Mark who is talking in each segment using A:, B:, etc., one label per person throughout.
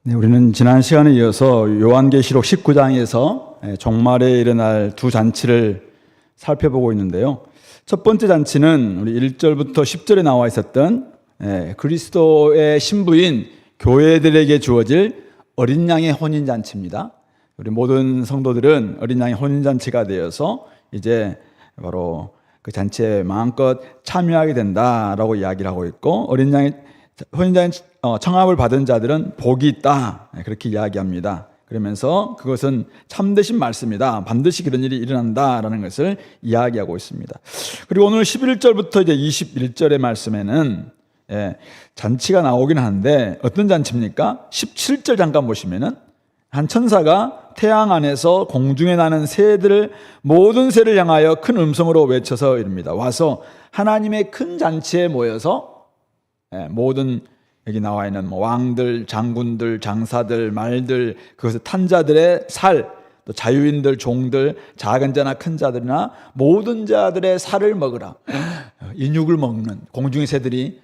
A: 네, 우리는 지난 시간에 이어서 요한계시록 19장에서 종말에 일어날 두 잔치를 살펴보고 있는데요. 첫 번째 잔치는 우리 1절부터 10절에 나와 있었던 그리스도의 신부인 교회들에게 주어질 어린 양의 혼인잔치입니다. 우리 모든 성도들은 어린 양의 혼인잔치가 되어서 이제 바로 그 잔치에 마음껏 참여하게 된다라고 이야기를 하고 있고, 어린 양의 혼인잔치 청함을 받은 자들은 복이 있다, 그렇게 이야기합니다. 그러면서 그것은 참되신 말씀이다, 반드시 그런 일이 일어난다라는 것을 이야기하고 있습니다. 그리고 오늘 11절부터 이제 21절의 말씀에는 잔치가 나오긴 하는데 어떤 잔치입니까? 17절 잠깐 보시면은 한 천사가 태양 안에서 공중에 나는 새들을 모든 새를 향하여 큰 음성으로 외쳐서 이릅니다. 와서 하나님의 큰 잔치에 모여서 모든 여기 나와 있는 왕들, 장군들, 장사들, 말들, 그것을 탄 자들의 살, 또 자유인들, 종들, 작은 자나 큰 자들이나 모든 자들의 살을 먹으라. 인육을 먹는 공중의 새들이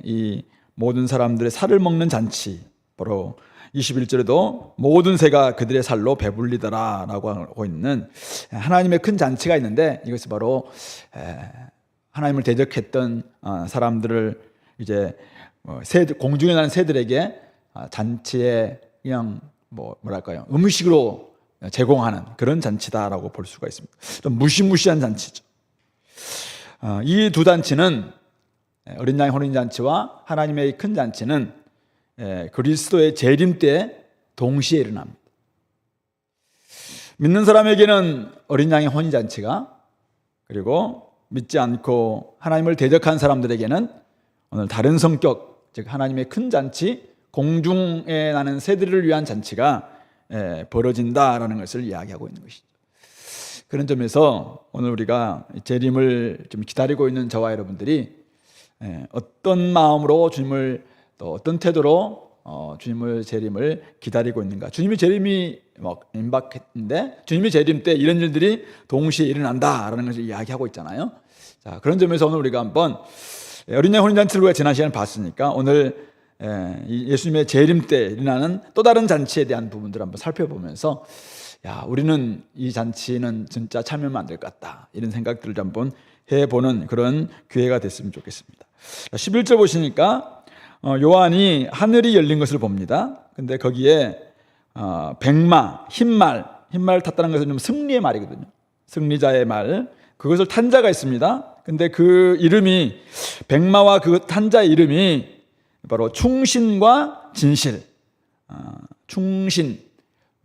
A: 이 모든 사람들의 살을 먹는 잔치, 바로 21절에도 모든 새가 그들의 살로 배불리더라 라고 하고 있는 하나님의 큰 잔치가 있는데, 이것이 바로 하나님을 대적했던 사람들을 이제 공중에 나는 새들에게 잔치에 그냥 뭐랄까요, 음식으로 제공하는 그런 잔치다라고 볼 수가 있습니다. 좀 무시무시한 잔치죠. 이 두 잔치는, 어린 양의 혼인잔치와 하나님의 큰 잔치는 그리스도의 재림 때 동시에 일어납니다. 믿는 사람에게는 어린 양의 혼인잔치가, 그리고 믿지 않고 하나님을 대적한 사람들에게는 오늘 다른 성격, 즉 하나님의 큰 잔치, 공중에 나는 새들을 위한 잔치가 벌어진다라는 것을 이야기하고 있는 것이죠. 그런 점에서 오늘 우리가 재림을 좀 기다리고 있는 저와 여러분들이 어떤 마음으로 주님을, 또 어떤 태도로 주님의 재림을 기다리고 있는가. 주님의 재림이 임박했는데 주님의 재림 때 이런 일들이 동시에 일어난다라는 것을 이야기하고 있잖아요. 자, 그런 점에서 오늘 우리가 한번 어린 양 혼인잔치를 우리가 지난 시간에 봤으니까 오늘 예수님의 재림 때 일어나는 또 다른 잔치에 대한 부분들을 한번 살펴보면서, 우리는 이 잔치는 진짜 참여하면 안 될 것 같다, 이런 생각들을 한번 해보는 그런 기회가 됐으면 좋겠습니다. 11절 보시니까 요한이 하늘이 열린 것을 봅니다. 근데 거기에 백마, 흰말 탔다는 것은 좀 승리의 말이거든요. 승리자의 말, 그것을 탄 자가 있습니다. 근데 그 이름이, 백마와 그 탄 자의 이름이 바로 충신과 진실. 충신,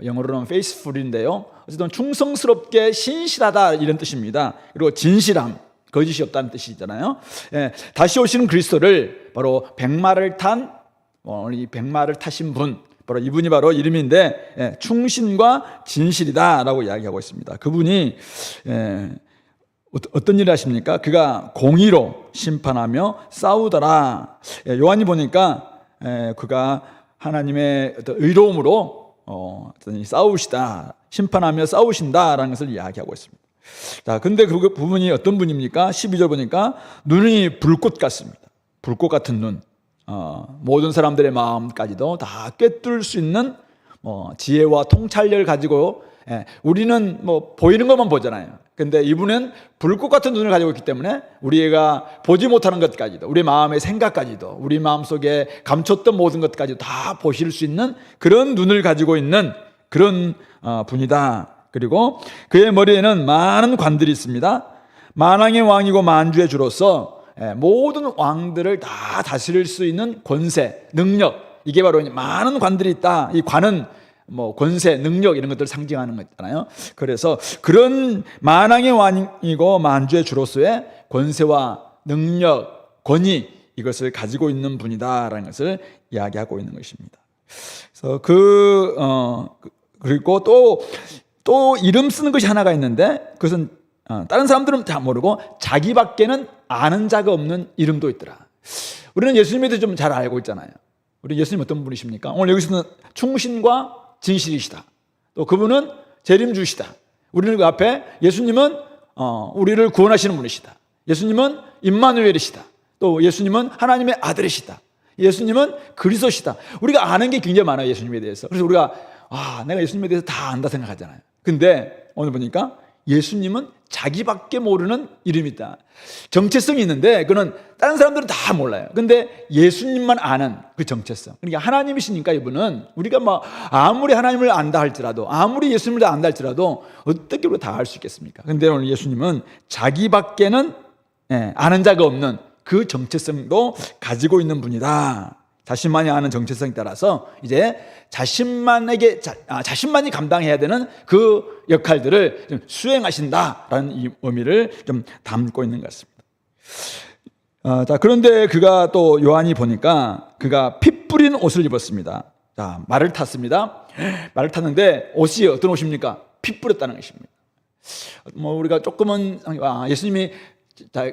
A: 영어로는 faithful인데요, 어쨌든 충성스럽게 신실하다, 이런 뜻입니다. 그리고 진실함, 거짓이 없다는 뜻이잖아요. 다시 오시는 그리스도를 바로 백마를 탄, 이 백마를 타신 분, 바로 이분이 바로 이름인데 충신과 진실이다라고 이야기하고 있습니다. 그분이 어떤 일을 하십니까? 그가 공의로 심판하며 싸우더라. 요한이 보니까 그가 하나님의 어떤 의로움으로 싸우시다, 심판하며 싸우신다라는 것을 이야기하고 있습니다. 자, 근데 그 부분이 어떤 분입니까? 12절 보니까 눈이 불꽃 같습니다. 불꽃 같은 눈, 모든 사람들의 마음까지도 다 꿰뚫을 수 있는 지혜와 통찰력을 가지고, 우리는 보이는 것만 보잖아요. 근데 이분은 불꽃 같은 눈을 가지고 있기 때문에 우리가 보지 못하는 것까지도, 우리 마음의 생각까지도, 우리 마음속에 감췄던 모든 것까지도 다 보실 수 있는 그런 눈을 가지고 있는 그런 분이다. 그리고 그의 머리에는 많은 관들이 있습니다. 만왕의 왕이고 만주의 주로서 모든 왕들을 다 다스릴 수 있는 권세, 능력, 이게 바로 많은 관들이 있다. 이 관은 권세, 능력, 이런 것들을 상징하는 거잖아요. 그래서 그런 만왕의 왕이고 만주의 주로서의 권세와 능력, 권위, 이것을 가지고 있는 분이다라는 것을 이야기하고 있는 것입니다. 그래서 그리고 또 이름 쓰는 것이 하나가 있는데, 그것은 다른 사람들은 다 모르고 자기밖에는 아는 자가 없는 이름도 있더라. 우리는 예수님에 대해 좀 잘 알고 있잖아요. 우리 예수님 어떤 분이십니까? 오늘 여기서는 충신과 진실이시다. 또 그분은 재림주시다. 우리는 그 앞에 예수님은 우리를 구원하시는 분이시다. 예수님은 임마누엘이시다. 또 예수님은 하나님의 아들이시다. 예수님은 그리스도시다. 우리가 아는 게 굉장히 많아요, 예수님에 대해서. 그래서 우리가 내가 예수님에 대해서 다 안다 생각하잖아요. 근데 오늘 보니까 예수님은 자기밖에 모르는 이름이다. 정체성이 있는데 그는 다른 사람들은 다 몰라요. 근데 예수님만 아는 그 정체성. 그러니까 하나님이시니까 이분은 우리가 아무리 하나님을 안다 할지라도, 아무리 예수님을 안다 할지라도 어떻게 우리가 다 알 수 있겠습니까? 근데 오늘 예수님은 자기밖에는 아는 자가 없는 그 정체성도 가지고 있는 분이다. 자신만이 아는 정체성에 따라서 이제 자신만이 감당해야 되는 그 역할들을 좀 수행하신다라는 이 의미를 좀 담고 있는 것 같습니다. 자, 그런데 그가 또 요한이 보니까 그가 피 뿌린 옷을 입었습니다. 자, 말을 탔습니다. 말을 탔는데 옷이 어떤 옷입니까? 피 뿌렸다는 것입니다. 우리가 조금은 예수님이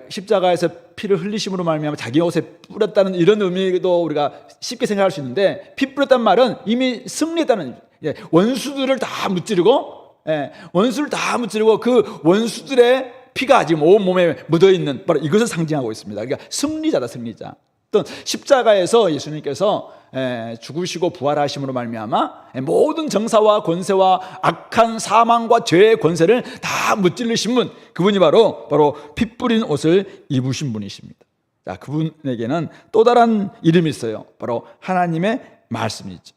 A: 십자가에서 피를 흘리심으로 말미암아 자기 옷에 뿌렸다는 이런 의미도 우리가 쉽게 생각할 수 있는데, 피 뿌렸다는 말은 이미 승리했다는, 원수들을 다 무찌르고 그 원수들의 피가 지금 온 몸에 묻어있는 바로 이것을 상징하고 있습니다. 그러니까 승리자다, 승리자. 또 십자가에서 예수님께서 죽으시고 부활하심으로 말미암아 모든 정사와 권세와 악한 사망과 죄의 권세를 다 무찔르신 분, 그분이 바로 피 뿌린 옷을 입으신 분이십니다. 자, 그분에게는 또 다른 이름이 있어요. 바로 하나님의 말씀이죠.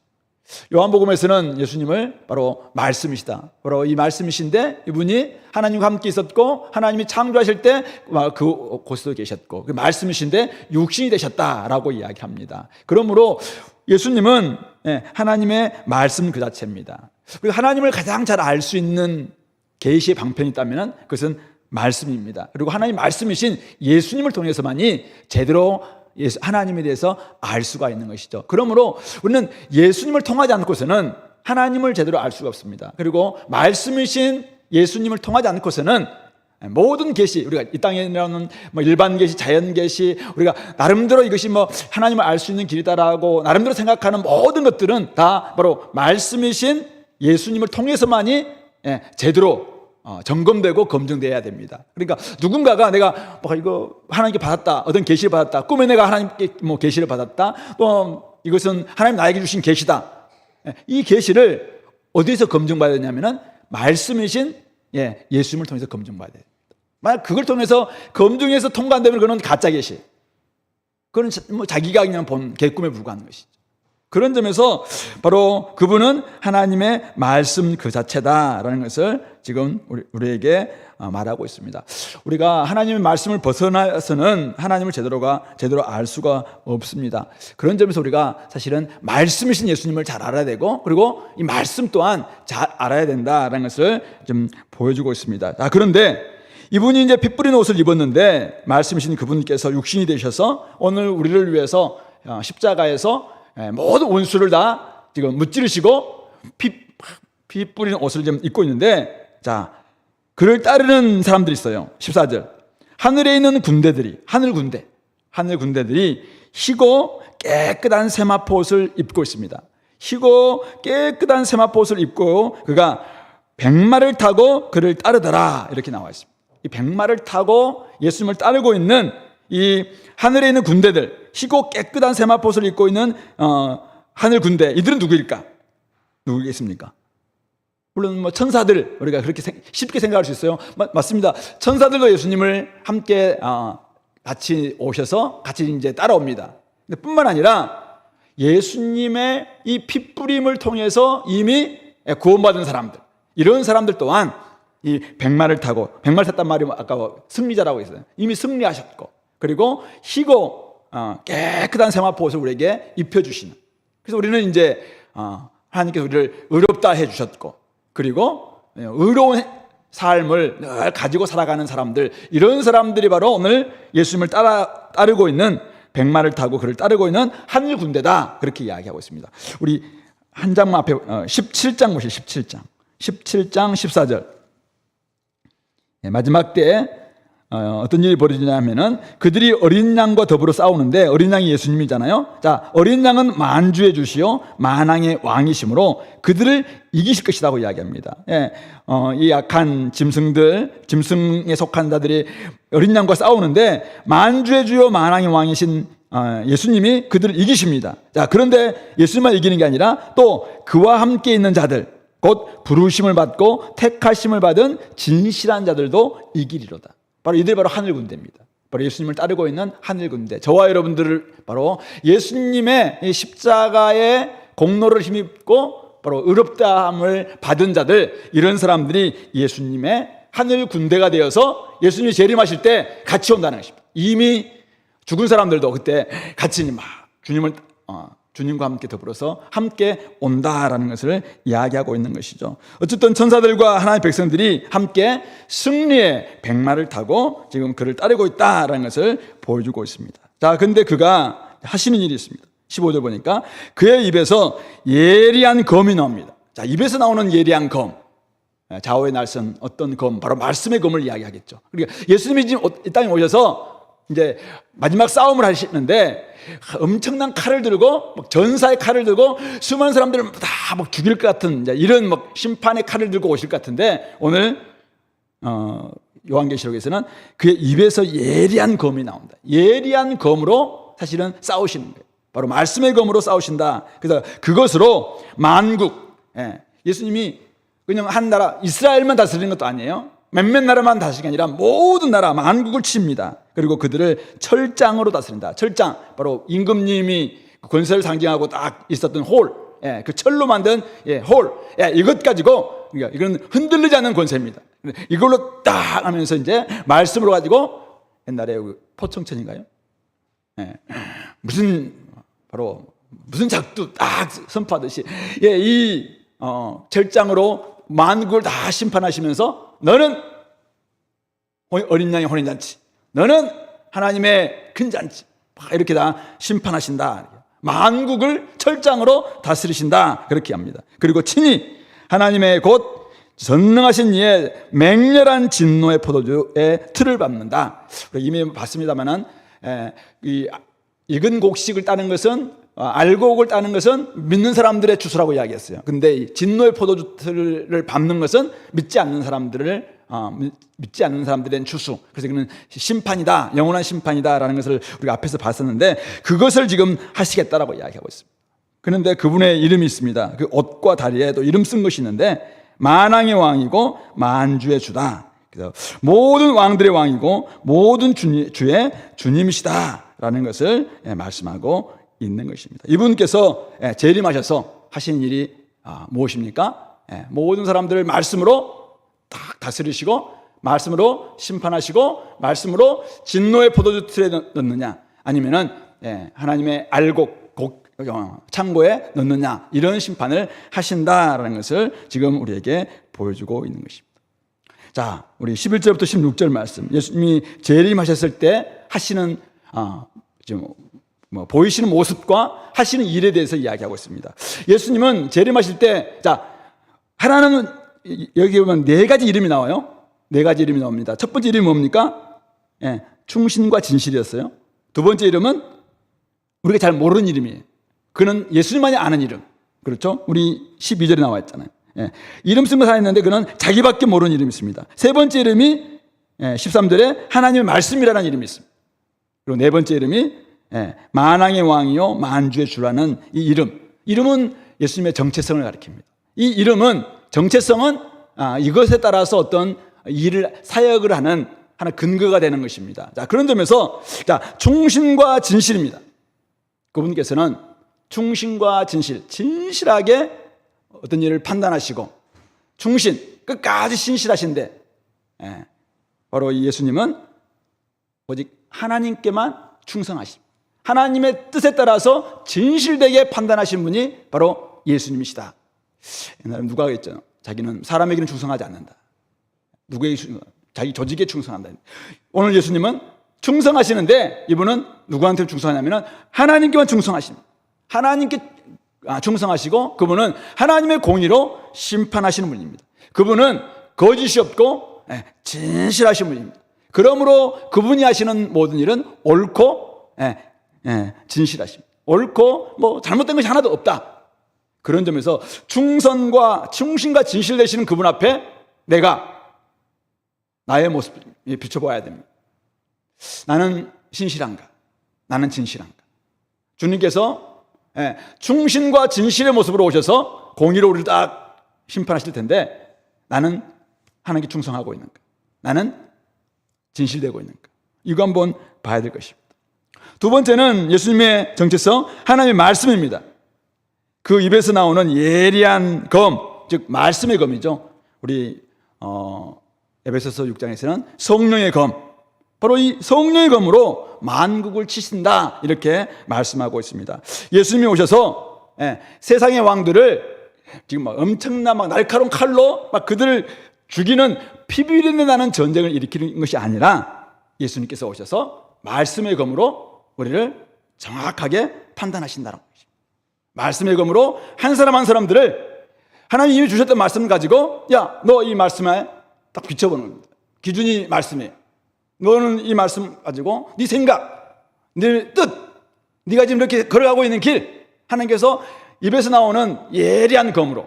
A: 요한복음에서는 예수님을 바로 말씀이시다, 바로 이 말씀이신데 이분이 하나님과 함께 있었고 하나님이 창조하실 때 그 곳에도 계셨고 그 말씀이신데 육신이 되셨다라고 이야기합니다. 그러므로 예수님은 하나님의 말씀 그 자체입니다. 그리고 하나님을 가장 잘 알 수 있는 계시의 방편이 있다면 그것은 말씀입니다. 그리고 하나님 말씀이신 예수님을 통해서만이 제대로 하나님에 대해서 알 수가 있는 것이죠. 그러므로 우리는 예수님을 통하지 않고서는 하나님을 제대로 알 수가 없습니다. 그리고 말씀이신 예수님을 통하지 않고서는 모든 계시, 우리가 이 땅에 나오는 일반 계시, 자연 계시, 우리가 나름대로 이것이 하나님을 알 수 있는 길이다라고 나름대로 생각하는 모든 것들은 다 바로 말씀이신 예수님을 통해서만이 제대로 점검되고 검증돼야 됩니다. 그러니까 누군가가 내가 이거 하나님께 받았다, 어떤 계시를 받았다, 꿈에 내가 하나님께 계시를 받았다, 또 이것은 하나님 나에게 주신 계시다, 이 계시를 어디서 검증받아야 되냐면은 말씀이신 예수님을 통해서 검증받아야 됩니다. 만약 그걸 통해서 검증해서 통과 안 되면 그건 가짜 계시, 그건 자기가 그냥 본 개꿈에 불과한 것이죠. 그런 점에서 바로 그분은 하나님의 말씀 그 자체다라는 것을 지금 우리에게 말하고 있습니다. 우리가 하나님의 말씀을 벗어나서는 하나님을 제대로 알 수가 없습니다. 그런 점에서 우리가 사실은 말씀이신 예수님을 잘 알아야 되고, 그리고 이 말씀 또한 잘 알아야 된다라는 것을 좀 보여주고 있습니다. 그런데 이분이 이제 피 뿌린 옷을 입었는데 말씀이신 그분께서 육신이 되셔서 오늘 우리를 위해서 십자가에서 모든 원수를 다 지금 무찌르시고 피 뿌린 옷을 좀 입고 있는데, 자, 그를 따르는 사람들이 있어요. 14절. 하늘에 있는 군대들이, 하늘 군대들이 희고 깨끗한 세마포 옷을 입고 있습니다. 희고 깨끗한 세마포 옷을 입고 그가 백마를 타고 그를 따르더라, 이렇게 나와 있습니다. 이 백마를 타고 예수님을 따르고 있는 이 하늘에 있는 군대들, 희고 깨끗한 세마포 옷을 입고 있는 하늘 군대, 이들은 누구일까? 누구겠습니까? 물론 천사들, 우리가 그렇게 쉽게 생각할 수 있어요. 맞습니다. 천사들도 예수님을 함께 같이 오셔서 같이 이제 따라옵니다. 근데 뿐만 아니라 예수님의 이 핏뿌림을 통해서 이미 구원받은 사람들, 이런 사람들 또한 이 백마를 탔단 말이 아까 승리자라고 했어요. 이미 승리하셨고, 그리고 희고 깨끗한 세마포 옷을 우리에게 입혀주시는, 그래서 우리는 이제 하나님께서 우리를 의롭다 해주셨고, 그리고 의로운 삶을 늘 가지고 살아가는 사람들, 이런 사람들이 바로 오늘 예수님을 따르고 있는, 백마를 타고 그를 따르고 있는 하늘 군대다, 그렇게 이야기하고 있습니다. 우리 한 장만 앞에 17장 보시죠. 17장 14절. 마지막 때에 어떤 일이 벌어지냐면은 그들이 어린 양과 더불어 싸우는데, 어린 양이 예수님이잖아요. 자, 어린 양은 만주의 주시요 만왕의 왕이시므로 그들을 이기실 것이라고 이야기합니다. 이 약한 짐승에 속한 자들이 어린 양과 싸우는데 만주의 주요 만왕의 왕이신 예수님이 그들을 이기십니다. 자, 그런데 예수님만 이기는 게 아니라 또 그와 함께 있는 자들, 곧 부르심을 받고 택하심을 받은 진실한 자들도 이기리로다. 바로 이들이 바로 하늘 군대입니다. 바로 예수님을 따르고 있는 하늘 군대. 저와 여러분들을 바로 예수님의 십자가의 공로를 힘입고 바로 의롭다함을 받은 자들, 이런 사람들이 예수님의 하늘 군대가 되어서 예수님이 재림하실 때 같이 온다는 것입니다. 이미 죽은 사람들도 그때 같이 막 주님과 함께 더불어서 함께 온다라는 것을 이야기하고 있는 것이죠. 어쨌든 천사들과 하나님의 백성들이 함께 승리의 백마를 타고 지금 그를 따르고 있다라는 것을 보여주고 있습니다. 자, 근데 그가 하시는 일이 있습니다. 15절 보니까 그의 입에서 예리한 검이 나옵니다. 자, 입에서 나오는 예리한 검, 좌우의 날선 어떤 검, 바로 말씀의 검을 이야기하겠죠. 그러니까 예수님이 지금 이 땅에 오셔서 이제 마지막 싸움을 하시는데 엄청난 칼을 들고 전사의 칼을 들고 수많은 사람들을 다 막 죽일 것 같은 이런 막 심판의 칼을 들고 오실 것 같은데, 오늘 요한계시록에서는 그의 입에서 예리한 검이 나온다. 예리한 검으로 사실은 싸우시는 거예요. 바로 말씀의 검으로 싸우신다. 그래서 그것으로 만국, 예수님이 그냥 한 나라 이스라엘만 다스리는 것도 아니에요. 몇몇 나라만 다스리는 게 아니라 모든 나라 만국을 칩니다. 그리고 그들을 철장으로 다스린다. 철장, 바로 임금님이 권세를 상징하고 딱 있었던 홀, 그 철로 만든 홀, 이것 가지고, 그러니까 이건 흔들리지 않는 권세입니다. 이걸로 딱 하면서 이제 말씀으로 가지고, 옛날에 포청천인가요? 무슨 작두 딱 선포하듯이, 이 철장으로 만국을 다 심판하시면서, 너는 어린 양의 혼인잔치, 너는 하나님의 큰 잔치, 이렇게 다 심판하신다. 만국을 철장으로 다스리신다, 그렇게 합니다. 그리고 친히 하나님의 곧 전능하신 이의 맹렬한 진노의 포도주의 틀을 밟는다. 이미 봤습니다만은 이 익은 곡식을 따는 것은, 알곡을 따는 것은 믿는 사람들의 주소라고 이야기했어요. 근데 진노의 포도주 틀을 밟는 것은 믿지 않는 사람들의 주수. 그래서 이거는 심판이다, 영원한 심판이다라는 것을 우리가 앞에서 봤었는데, 그것을 지금 하시겠다라고 이야기하고 있습니다. 그런데 그분의 이름이 있습니다. 그 옷과 다리에 또 이름 쓴 것이 있는데, 만왕의 왕이고 만주의 주다. 그래서 모든 왕들의 왕이고 모든 주의 주님이시다라는 것을 말씀하고 있는 것입니다. 이분께서 재림하셔서 하신 일이 무엇입니까? 모든 사람들을 말씀으로 딱 다스리시고, 말씀으로 심판하시고, 말씀으로 진노의 포도주 틀에 넣느냐, 아니면은 하나님의 알곡 창고에 넣느냐, 이런 심판을 하신다라는 것을 지금 우리에게 보여주고 있는 것입니다. 자, 우리 11절부터 16절 말씀, 예수님이 재림하셨을 때 하시는 지금 보이시는 모습과 하시는 일에 대해서 이야기하고 있습니다. 예수님은 재림하실 때, 자, 하나는 여기 보면 네 가지 이름이 나와요. 네 가지 이름이 나옵니다. 첫 번째 이름이 뭡니까? 충신과 진실이었어요. 두 번째 이름은 우리가 잘 모르는 이름이에요. 그는 예수님만이 아는 이름. 그렇죠? 우리 12절에 나와 있잖아요. 이름 쓴 거 살아있는데 그는 자기밖에 모르는 이름이 있습니다. 세 번째 이름이 13절에 하나님의 말씀이라는 이름이 있습니다. 그리고 네 번째 이름이 만왕의 왕이요 만주의 주라는 이 이름은 예수님의 정체성을 가리킵니다. 이 이름은, 정체성은 이것에 따라서 어떤 일을, 사역을 하는 근거가 되는 것입니다. 자, 그런 점에서, 자, 충신과 진실입니다. 그분께서는 충신과 진실하게 어떤 일을 판단하시고, 끝까지 신실하신데, 바로 이 예수님은 오직 하나님께만 충성하십니다. 하나님의 뜻에 따라서 진실되게 판단하신 분이 바로 예수님이시다. 옛날에 누가 그랬잖아요. 자기는 사람에게는 충성하지 않는다. 자기 조직에 충성한다. 오늘 예수님은 충성하시는데, 이분은 누구한테 충성하냐면 하나님께만 충성하십니다. 하나님께 충성하시고, 그분은 하나님의 공의로 심판하시는 분입니다. 그분은 거짓이 없고 진실하신 분입니다. 그러므로 그분이 하시는 모든 일은 옳고 진실하십니다. 옳고 잘못된 것이 하나도 없다. 그런 점에서 충신과 진실 되시는 그분 앞에 내가 나의 모습을 비춰보아야 됩니다. 나는 신실한가? 나는 진실한가? 주님께서 충신과 진실의 모습으로 오셔서 공의로 우리를 딱 심판하실 텐데, 나는 하나님께 충성하고 있는가? 나는 진실되고 있는가? 이거 한번 봐야 될 것입니다. 두 번째는 예수님의 정체성, 하나님의 말씀입니다. 그 입에서 나오는 예리한 검, 즉 말씀의 검이죠. 우리 에베소서 6장에서는 성령의 검, 바로 이 성령의 검으로 만국을 치신다, 이렇게 말씀하고 있습니다. 예수님이 오셔서 세상의 왕들을 지금 막 엄청난 날카로운 칼로 막 그들을 죽이는 피비린내 나는 전쟁을 일으키는 것이 아니라, 예수님께서 오셔서 말씀의 검으로 우리를 정확하게 판단하신다는 것입니다. 말씀의 검으로 한 사람 한 사람들을 하나님이 이미 주셨던 말씀을 가지고, 야, 너 이 말씀에 딱 비춰보는 겁니다. 기준이 말씀이에요. 너는 이 말씀 가지고 네 생각, 네 뜻, 네가 지금 이렇게 걸어가고 있는 길, 하나님께서 입에서 나오는 예리한 검으로,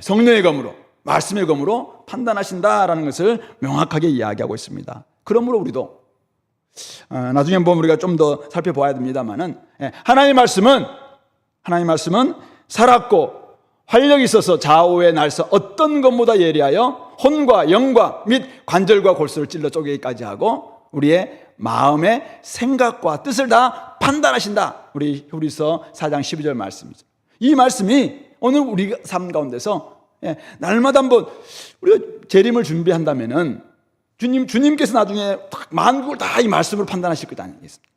A: 성령의 검으로, 말씀의 검으로 판단하신다라는 것을 명확하게 이야기하고 있습니다. 그러므로 우리도 나중에 한번 우리가 좀 더 살펴봐야 됩니다만은, 하나님의 말씀은 살았고 활력이 있어서 좌우의 날서 어떤 것보다 예리하여 혼과 영과 및 관절과 골수를 찔러 쪼개기까지 하고 우리의 마음의 생각과 뜻을 다 판단하신다. 우리 히브리서 4장 12절 말씀이죠. 이 말씀이 오늘 우리 삶 가운데서 날마다 한번 우리가 재림을 준비한다면은 주님께서 나중에 만국을 다 이 말씀으로 판단하실 것 아니겠습니까?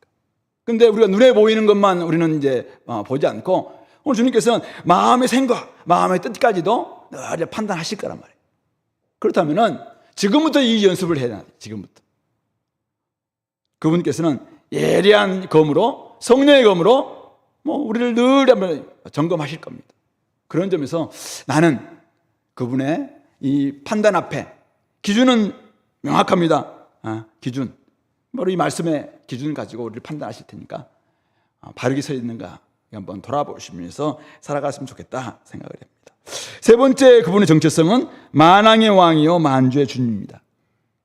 A: 근데 우리가 눈에 보이는 것만 우리는 이제 보지 않고, 오늘 주님께서는 마음의 생각, 마음의 뜻까지도 늘 판단하실 거란 말이에요. 그렇다면은 지금부터 이 연습을 해야 돼요. 지금부터. 그분께서는 예리한 검으로, 성령의 검으로 우리를 늘 한번 점검하실 겁니다. 그런 점에서 나는 그분의 이 판단 앞에 기준은 명확합니다. 기준, 바로 이 말씀의 기준을 가지고 우리를 판단하실 테니까 바르게 서 있는가 한번 돌아보시면서 살아갔으면 좋겠다 생각을 합니다. 세 번째, 그분의 정체성은 만왕의 왕이요 만주의 주님입니다.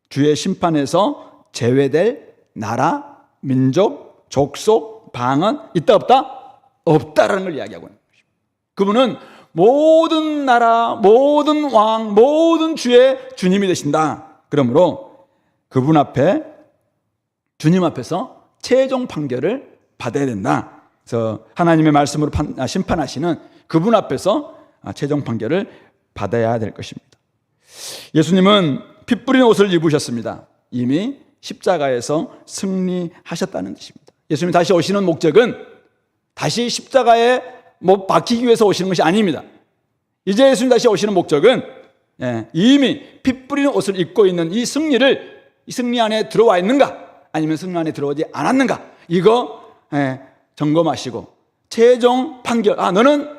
A: 주의 심판에서 제외될 나라, 민족, 족속, 방언 있다 없다? 없다라는 걸 이야기하고 있는 것입니다. 그분은 모든 나라, 모든 왕, 모든 주의 주님이 되신다. 그러므로 그분 앞에, 주님 앞에서 최종 판결을 받아야 된다. 그래서 하나님의 말씀으로 심판하시는 그분 앞에서 최종 판결을 받아야 될 것입니다. 예수님은 피 뿌린 옷을 입으셨습니다. 이미 십자가에서 승리하셨다는 뜻입니다. 예수님이 다시 오시는 목적은 다시 십자가에 박히기 위해서 오시는 것이 아닙니다. 이제 예수님 다시 오시는 목적은 이미 피 뿌린 옷을 입고 있는 이 승리 안에 들어와 있는가, 아니면 승리 안에 들어오지 않았는가, 이거 점검하시고 최종 판결, 너는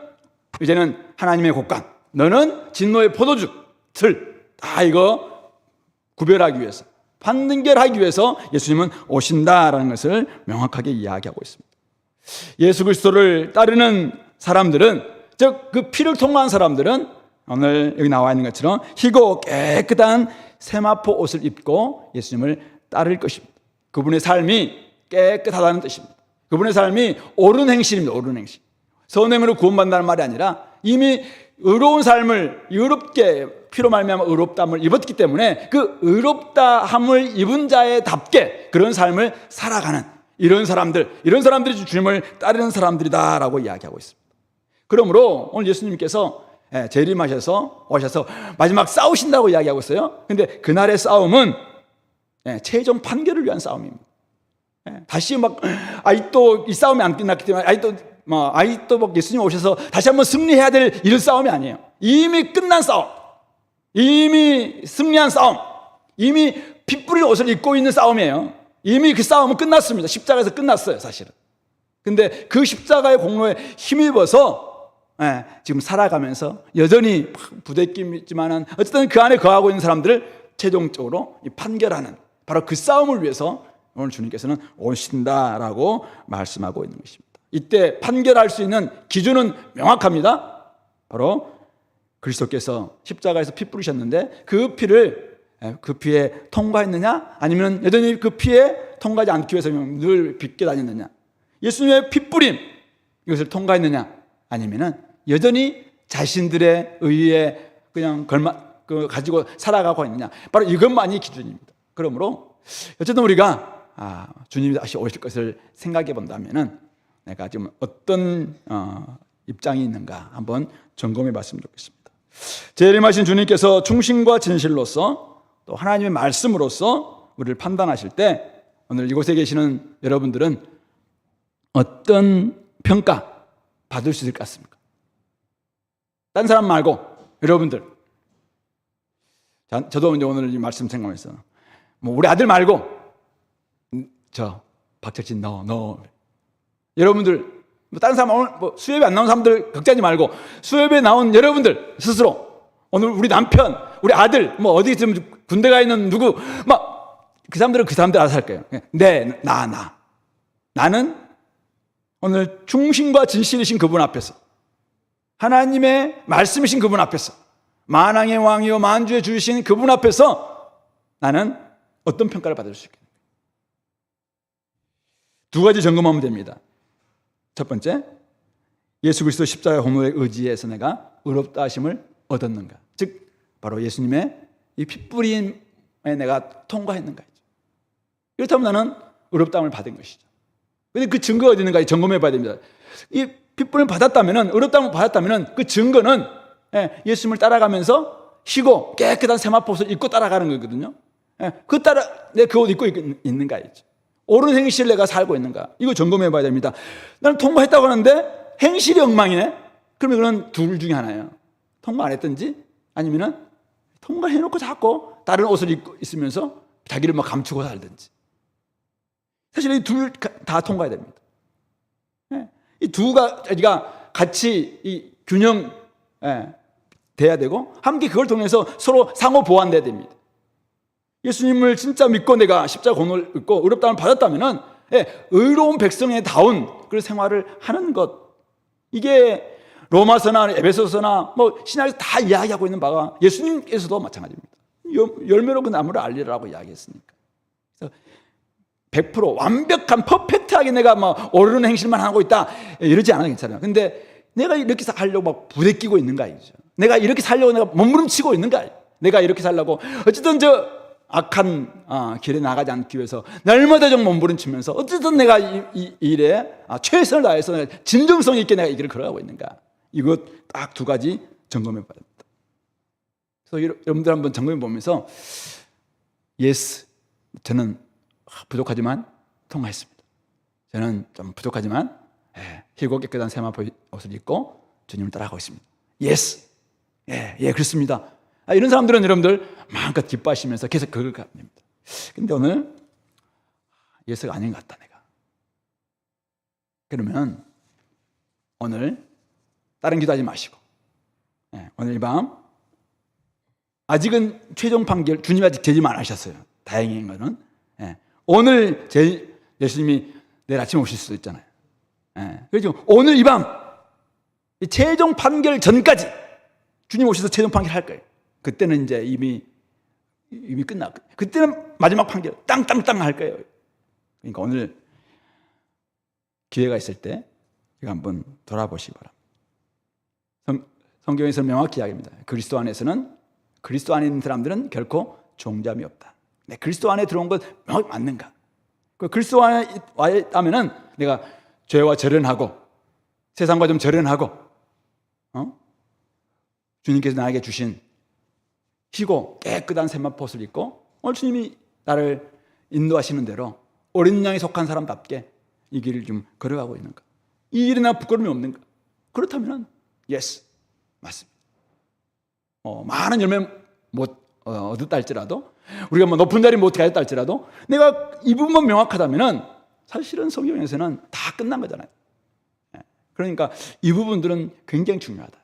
A: 이제는 하나님의 곡간, 너는 진노의 포도주를 다 이거 구별하기 위해서, 판결하기 위해서 예수님은 오신다라는 것을 명확하게 이야기하고 있습니다. 예수 그리스도를 따르는 사람들은, 즉 그 피를 통한 사람들은 오늘 여기 나와 있는 것처럼 희고 깨끗한 세마포 옷을 입고 예수님을 따를 것입니다. 그분의 삶이 깨끗하다는 뜻입니다. 그분의 삶이 옳은 행실입니다. 옳은 행실. 선행으로 구원받는다는 말이 아니라 이미 의로운 삶을, 의롭게 피로 말미암아 의롭다함을 입었기 때문에 그 의롭다함을 입은 자에답게 그런 삶을 살아가는 이런 사람들이 주님을 따르는 사람들이다라고 이야기하고 있습니다. 그러므로 오늘 예수님께서 재림하셔서 오셔서 마지막 싸우신다고 이야기하고 있어요. 근데 그날의 싸움은 최종 판결을 위한 싸움입니다. 다시 아직도 이 싸움이 안 끝났기 때문에 아직도 예수님 오셔서 다시 한번 승리해야 될 이런 싸움이 아니에요. 이미 끝난 싸움, 이미 승리한 싸움, 이미 피 뿌린 옷을 입고 있는 싸움이에요. 이미 그 싸움은 끝났습니다. 십자가에서 끝났어요, 사실은. 근데 그 십자가의 공로에 힘입어서 지금 살아가면서 여전히 부대끼지만은 어쨌든 그 안에 거하고 있는 사람들을 최종적으로 판결하는, 바로 그 싸움을 위해서 오늘 주님께서는 오신다라고 말씀하고 있는 것입니다. 이때 판결할 수 있는 기준은 명확합니다. 바로 그리스도께서 십자가에서 피 뿌리셨는데 그 피에 통과했느냐, 아니면 여전히 그 피에 통과하지 않기 위해서 늘 빗겨 다녔느냐, 예수님의 핏부림, 이것을 통과했느냐? 아니면은 여전히 자신들의 의에 그냥 가지고 살아가고 있느냐? 바로 이것만이 기준입니다. 그러므로 어쨌든 우리가 주님이 다시 오실 것을 생각해 본다면은 내가 지금 어떤 입장이 있는가 한번 점검해 봤으면 좋겠습니다. 재림하신 주님께서 충신과 진실로서 또 하나님의 말씀으로서 우리를 판단하실 때 오늘 이곳에 계시는 여러분들은 어떤 평가 받을 수 있을 것 같습니까? 딴 사람 말고 여러분들. 저도 이제 오늘 이 말씀 생각하면서 우리 아들 말고 저 박철진 너 여러분들 다른 사람 오늘 수협에 안 나온 사람들 걱정하지 말고 수협에 나온 여러분들 스스로 오늘 우리 남편, 우리 아들 어디 좀 군대 가 있는 누구 그 사람들은 그 사람들 알아서 할 거예요. 나는 오늘 충신과 진실이신 그분 앞에서 하나님의 말씀이신 그분 앞에서 만왕의 왕이요 만주의 주이신 그분 앞에서 나는 어떤 평가를 받을 수 있겠는가? 두 가지 점검하면 됩니다. 첫 번째, 예수 그리스도 십자가의 공로에 의지해서 내가 의롭다 하심을 얻었는가? 즉 바로 예수님의 이 핏부림에 내가 통과했는가? 그렇다면 나는 의롭다함을 받은 것이죠. 그런데 그 증거가 어디 있는가 점검해 봐야 됩니다. 이 핏부림을 받았다면, 의롭다함을 받았다면 그 증거는 예수님을 따라가면서 쉬고 깨끗한 세마포옷을 입고 따라가는 거거든요. 내 그 옷 입고 있는가? 옳은 행실을 내가 살고 있는가? 이거 점검해 봐야 됩니다. 나는 통과했다고 하는데 행실이 엉망이네? 그러면 그건 둘 중에 하나예요. 통과 안 했든지 아니면은 통과해놓고 자꾸 다른 옷을 입고 있으면서 자기를 감추고 살든지. 사실 이 둘 다 통과해야 됩니다. 이 두 가지가 같이 이 균형 돼야 되고 함께 그걸 통해서 서로 상호 보완돼야 됩니다. 예수님을 진짜 믿고 내가 십자가 공로를 입고 의롭다함을 받았다면은 의로운 백성에 다운 그런 생활을 하는 것, 이게 로마서나 에베소서나 신약에서 다 이야기하고 있는 바가 예수님께서도 마찬가지입니다. 열매로 그 나무를 알리라고 이야기했으니까. 그래서 100% 완벽한 퍼펙트하게 내가 오르는 행실만 하고 있다 이러지 않아도 괜찮아요. 근데 내가 이렇게 하려고 부대끼고 있는가 이죠. 내가 이렇게 살려고 내가 몸부림치고 있는가. 내가 이렇게 살려고 어쨌든 악한 길에 나가지 않기 위해서 날마다 좀 몸부림치면서 어쨌든 내가 이 일에 최선을 다해서 진정성 있게 내가 이 길을 걸어가고 있는가. 이것 딱 두 가지 점검해 봐야 됩니다. 그래서 여러분들 한번 점검해 보면서 예스, 저는 부족하지만 통과했습니다. 저는 좀 부족하지만 희고 깨끗한 세마포 옷을 입고 주님을 따라가고 있습니다. 예스, 예 그렇습니다. 이런 사람들은 여러분들 마음껏 기뻐하시면서 계속 그걸 갑니다. 근데 오늘 예수가 아닌 것 같다 내가. 그러면 오늘 다른 기도하지 마시고 오늘 이 밤 아직은 최종 판결 주님 아직 제지만 안 하셨어요. 다행인 거는 오늘 예수님이 내일 아침에 오실 수도 있잖아요. 그래서 오늘 이 밤 최종 판결 전까지 주님 오셔서 최종 판결 할 거예요. 그때는 이제 이미 끝나. 그때는 마지막 판결 땅땅땅 할 거예요. 그러니까 오늘 기회가 있을 때 이거 한번 돌아보시기 바랍니다. 성경에서는 명확히 이야기합니다. 그리스도 안에 있는 사람들은 결코 종잡이 없다. 그리스도 안에 들어온 것 명확히 맞는가? 그리스도 안에 와 있다면은 내가 죄와 절연하고 세상과 좀 절연하고 주님께서 나에게 주신 희고 깨끗한 세마포옷을 입고 오늘 주님이 나를 인도하시는 대로 어린 양에 속한 사람답게 이 길을 좀 걸어가고 있는가? 이 일에 나 부끄러움이 없는가? 그렇다면 예스, 맞습니다. 많은 열매 못 얻었다 할지라도 우리가 높은 자리 못 가졌다 할지라도 내가 이 부분만 명확하다면 사실은 성경에서는 다 끝난 거잖아요. 그러니까 이 부분들은 굉장히 중요하다.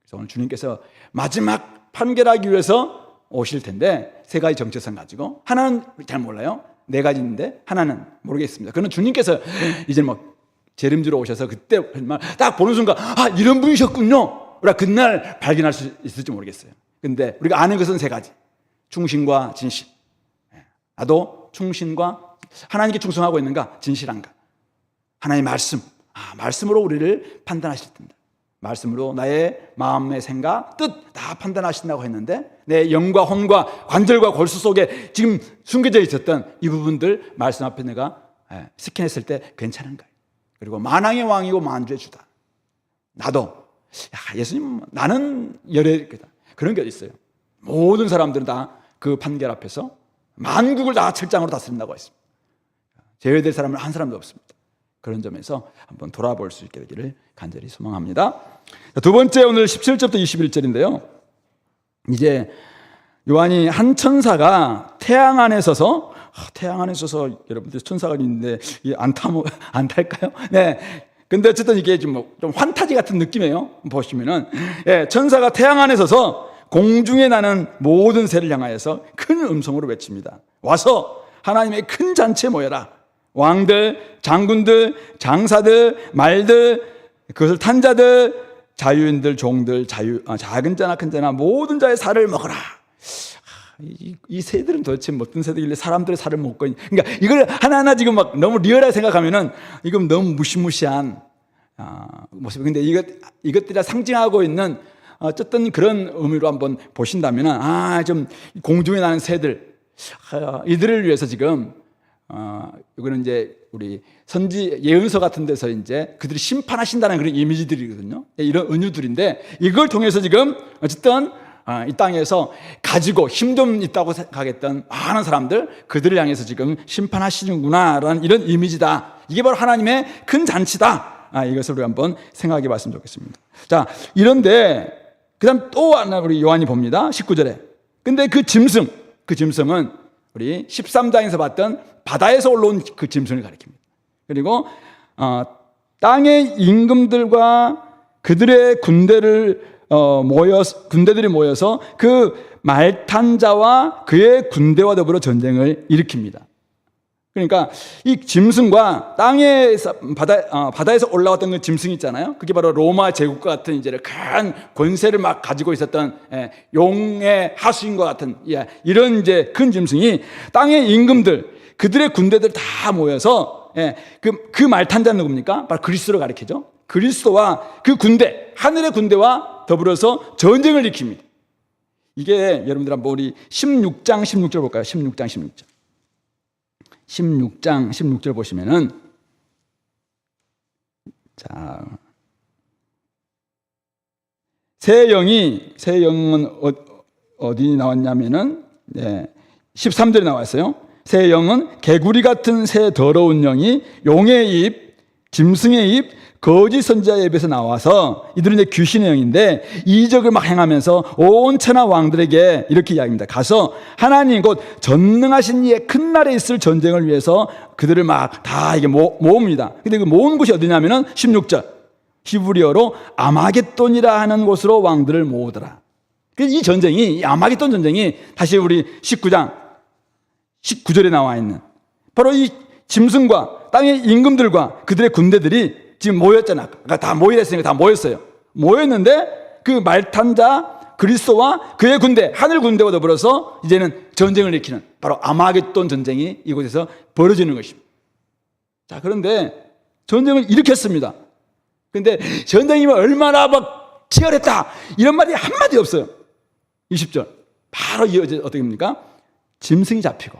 A: 그래서 오늘 주님께서 마지막 판결하기 위해서 오실 텐데 세 가지 정체성 가지고 하나는 잘 몰라요. 네 가지인데 하나는 모르겠습니다. 그는 주님께서 이제 재림주로 오셔서 그때 딱 보는 순간 이런 분이셨군요. 우리가 그날 발견할 수 있을지 모르겠어요. 근데 우리가 아는 것은 세 가지. 충신과 진실. 나도 충신과 하나님께 충성하고 있는가? 진실한가? 하나님의 말씀, 말씀으로 우리를 판단하실 텐데, 말씀으로 나의 마음의 생각, 뜻 다 판단하신다고 했는데 내 영과 혼과 관절과 골수 속에 지금 숨겨져 있었던 이 부분들 말씀 앞에 내가 스캔했을 때 괜찮은가? 그리고 만왕의 왕이고 만주의 주다. 나도 예수님 나는 열의 거다. 그런 게 있어요. 모든 사람들은 다 그 판결 앞에서 만국을 다 철장으로 다스린다고 했습니다. 제외될 사람은 한 사람도 없습니다. 그런 점에서 한번 돌아볼 수 있게 되기를 간절히 소망합니다. 두 번째, 오늘 17절부터 21절인데요. 이제 요한이 한 천사가 태양 안에 서서, 여러분들 천사가 있는데 안 탈까요? 네. 근데 어쨌든 이게 좀 환타지 같은 느낌이에요. 보시면은, 천사가 태양 안에 서서 공중에 나는 모든 새를 향하여서 큰 음성으로 외칩니다. 와서 하나님의 큰 잔치에 모여라. 왕들, 장군들, 장사들, 말들, 그것을 탄 자들, 자유인들, 종들, 작은 자나 큰 자나 모든 자의 살을 먹어라. 이 새들은 도대체 어떤 새들이길래 사람들의 살을 먹고 그러니까 이걸 하나하나 지금 막 너무 리얼하게 생각하면은 이건 너무 무시무시한 모습. 근데 이것들이 상징하고 있는 어쨌든 그런 의미로 한번 보신다면은 좀 공중에 나는 새들, 이들을 위해서 지금 이거는 이제 우리 선지 예언서 같은 데서 이제 그들이 심판하신다는 그런 이미지들이거든요. 이런 은유들인데 이걸 통해서 지금 어쨌든 이 땅에서 가지고 힘 좀 있다고 생각했던 많은 사람들, 그들을 향해서 지금 심판하시는구나라는 이런 이미지다. 이게 바로 하나님의 큰 잔치다. 이것을 우리 한번 생각해 봤으면 좋겠습니다. 자, 이런데 그다음 또 하나 우리 요한이 봅니다. 19절에. 근데 그 짐승은 우리 13장에서 봤던 바다에서 올라온 그 짐승을 가리킵니다. 그리고 땅의 임금들과 그들의 군대들이 모여서 그 말탄 자와 그의 군대와 더불어 전쟁을 일으킵니다. 그러니까 이 짐승과 바다에서 올라왔던 그 짐승 있잖아요. 그게 바로 로마 제국과 같은 이제 큰 권세를 막 가지고 있었던 용의 하수인과 같은 이런 이제 큰 짐승이 땅의 임금들, 그들의 군대들 다 모여서 그 말탄자는 누굽니까? 바로 그리스도를 가리키죠. 그리스도와 그 군대, 하늘의 군대와 더불어서 전쟁을 일으킵니다. 이게 여러분들 한번 우리 16장 16절 볼까요? 16장 16절. 16장 16절 보시면은, 자, 새 영은 어디 나왔냐면은 13절에 나왔어요. 새 영은 개구리 같은 새 더러운 영이 용의 입, 짐승의 입, 거짓 선지자의 입에서 나와서, 이들은 이제 귀신의 영인데 이적을 막 행하면서 온 천하 왕들에게 이렇게 이야기합니다. 가서 하나님 곧 전능하신 이의 큰 날에 있을 전쟁을 위해서 그들을 막 다 이게 모읍니다. 근데 그 모은 곳이 어디냐면은 16절 히브리어로 아마겟돈이라 하는 곳으로 왕들을 모으더라. 이 전쟁이, 이 아마겟돈 전쟁이 다시 우리 19장 19절에 나와 있는 바로 이 짐승과 땅의 임금들과 그들의 군대들이 지금 모였잖아. 그러니까 다 모이랬으니까 다 모였어요. 모였는데 그 말탄자 그리스도와 그의 군대, 하늘 군대와 더불어서 이제는 전쟁을 일으키는 바로 아마겟돈 전쟁이 이곳에서 벌어지는 것입니다. 자, 그런데 전쟁을 일으켰습니다. 그런데 전쟁이 얼마나 막 치열했다 이런 말이 한마디 없어요. 20절 바로 이어져 어떻게 됩니까? 짐승이 잡히고,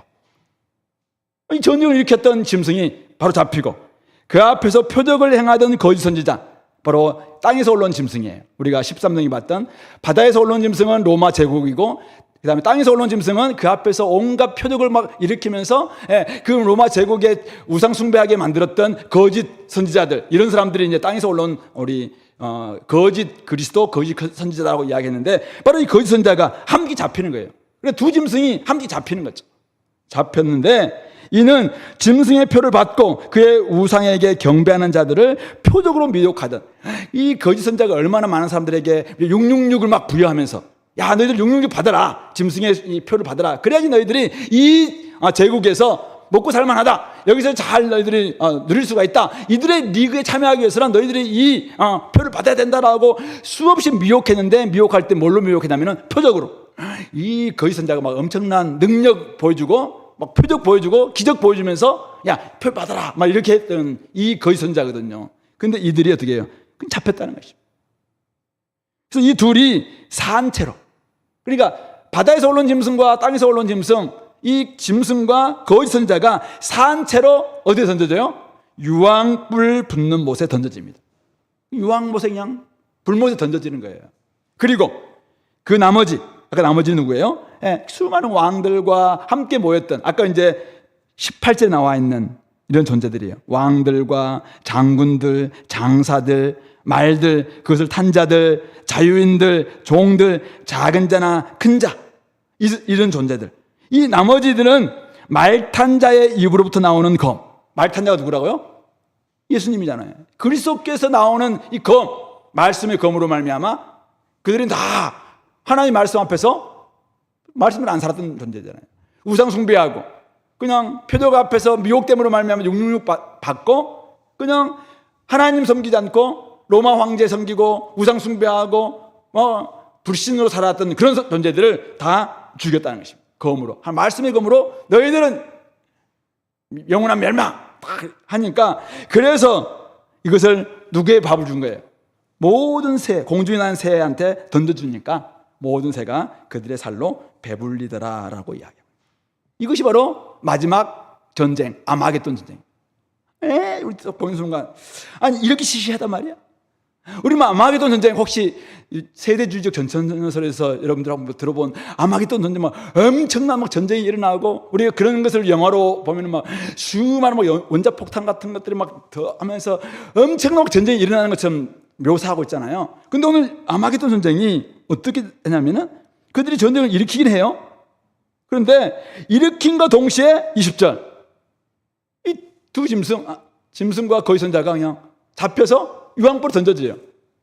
A: 이 전쟁을 일으켰던 짐승이 바로 잡히고, 그 앞에서 표적을 행하던 거짓 선지자, 바로 땅에서 올라온 짐승이에요. 우리가 13장에 봤던 바다에서 올라온 짐승은 로마 제국이고, 그 다음에 땅에서 올라온 짐승은 그 앞에서 온갖 표적을 막 일으키면서 그 로마 제국의 우상 숭배하게 만들었던 거짓 선지자들, 이런 사람들이 이제 땅에서 올라온 우리 거짓 그리스도, 거짓 선지자라고 이야기했는데, 바로 이 거짓 선지자가 함께 잡히는 거예요. 그러니까 두 짐승이 함께 잡히는 거죠. 잡혔는데 이는 짐승의 표를 받고 그의 우상에게 경배하는 자들을 표적으로 미혹하던, 이 거짓 선자가 얼마나 많은 사람들에게 666을 막 부여하면서, 야 너희들 666 받아라, 짐승의 이 표를 받아라, 그래야지 너희들이 이 제국에서 먹고 살만하다, 여기서 잘 너희들이 누릴 수가 있다, 이들의 리그에 참여하기 위해서는 너희들이 이 표를 받아야 된다라고 수없이 미혹했는데, 미혹할 때 뭘로 미혹했냐면 표적으로. 이 거짓 선자가 막 엄청난 능력 보여주고 막 표적 보여주고 기적 보여주면서 야, 표 받아라 막 이렇게 했던 이 거짓 선지자거든요. 근데 이들이 어떻게 해요? 그냥 잡혔다는 것이죠. 그래서 이 둘이 산채로, 그러니까 바다에서 올라온 짐승과 땅에서 올라온 짐승, 이 짐승과 거짓 선지자가 산채로 어디에 던져져요? 유황불 붙는 못에 던져집니다. 유황못에 그냥 불못에 던져지는 거예요. 그리고 그 나머지, 아까 나머지 누구예요? 수많은 왕들과 함께 모였던, 아까 이제 18절에 나와 있는 이런 존재들이에요. 왕들과 장군들, 장사들, 말들, 그것을 탄 자들, 자유인들, 종들, 작은 자나 큰 자, 이런 존재들. 이 나머지들은 말 탄 자의 입으로부터 나오는 검. 말 탄 자가 누구라고요? 예수님이잖아요. 그리스도께서 나오는 이 검, 말씀의 검으로 말미암아 그들은 다 하나님 말씀 앞에서 말씀을 안 살았던 존재잖아요. 우상 숭배하고 그냥 표적 앞에서 미혹됨으로 말미암아 666 받고 그냥 하나님 섬기지 않고 로마 황제 섬기고 우상 숭배하고 불신으로 살았던 그런 존재들을 다 죽였다는 것입니다. 검으로, 말씀의 검으로 너희들은 영원한 멸망 하니까, 그래서 이것을 누구의 밥을 준 거예요? 모든 새, 공중에 나는 새한테 던져주니까 모든 새가 그들의 살로 배불리더라라고 이야기합니다. 이것이 바로 마지막 전쟁, 아마겟돈 전쟁. 우리 보는 순간, 아니 이렇게 시시하단 말이야? 우리 아마겟돈 전쟁 혹시 세대주의적 전천전설에서 여러분들하고 들어본 아마겟돈 전쟁, 막 엄청난 막 전쟁이 일어나고, 우리가 그런 것을 영화로 보면은 막 수많은 막 원자폭탄 같은 것들이 막 더 하면서 엄청난 전쟁이 일어나는 것처럼 묘사하고 있잖아요. 근데 오늘 아마겟돈 전쟁이 어떻게 되냐면은 그들이 전쟁을 일으키긴 해요. 그런데 일으킨과 동시에 20절 이 두 짐승과 거짓 선지자가 그냥 잡혀서 유황불에 던져져요.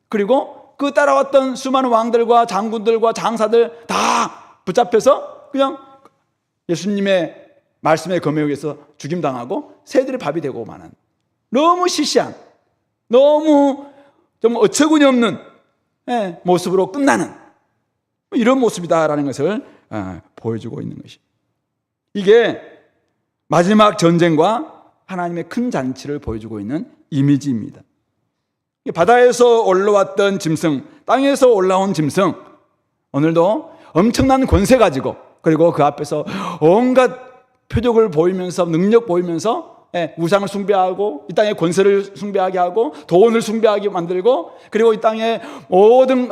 A: 그리고 그 따라왔던 수많은 왕들과 장군들과 장사들 다 붙잡혀서 그냥 예수님의 말씀의 검에 의해서 죽임당하고 새들의 밥이 되고 마는, 너무 시시한, 너무 정말 어처구니 없는 모습으로 끝나는 이런 모습이다라는 것을 보여주고 있는 것이, 이게 마지막 전쟁과 하나님의 큰 잔치를 보여주고 있는 이미지입니다. 바다에서 올라왔던 짐승, 땅에서 올라온 짐승, 오늘도 엄청난 권세 가지고, 그리고 그 앞에서 온갖 표적을 보이면서, 능력 보이면서 우상을 숭배하고 이 땅의 권세를 숭배하게 하고 돈을 숭배하게 만들고, 그리고 이 땅의 모든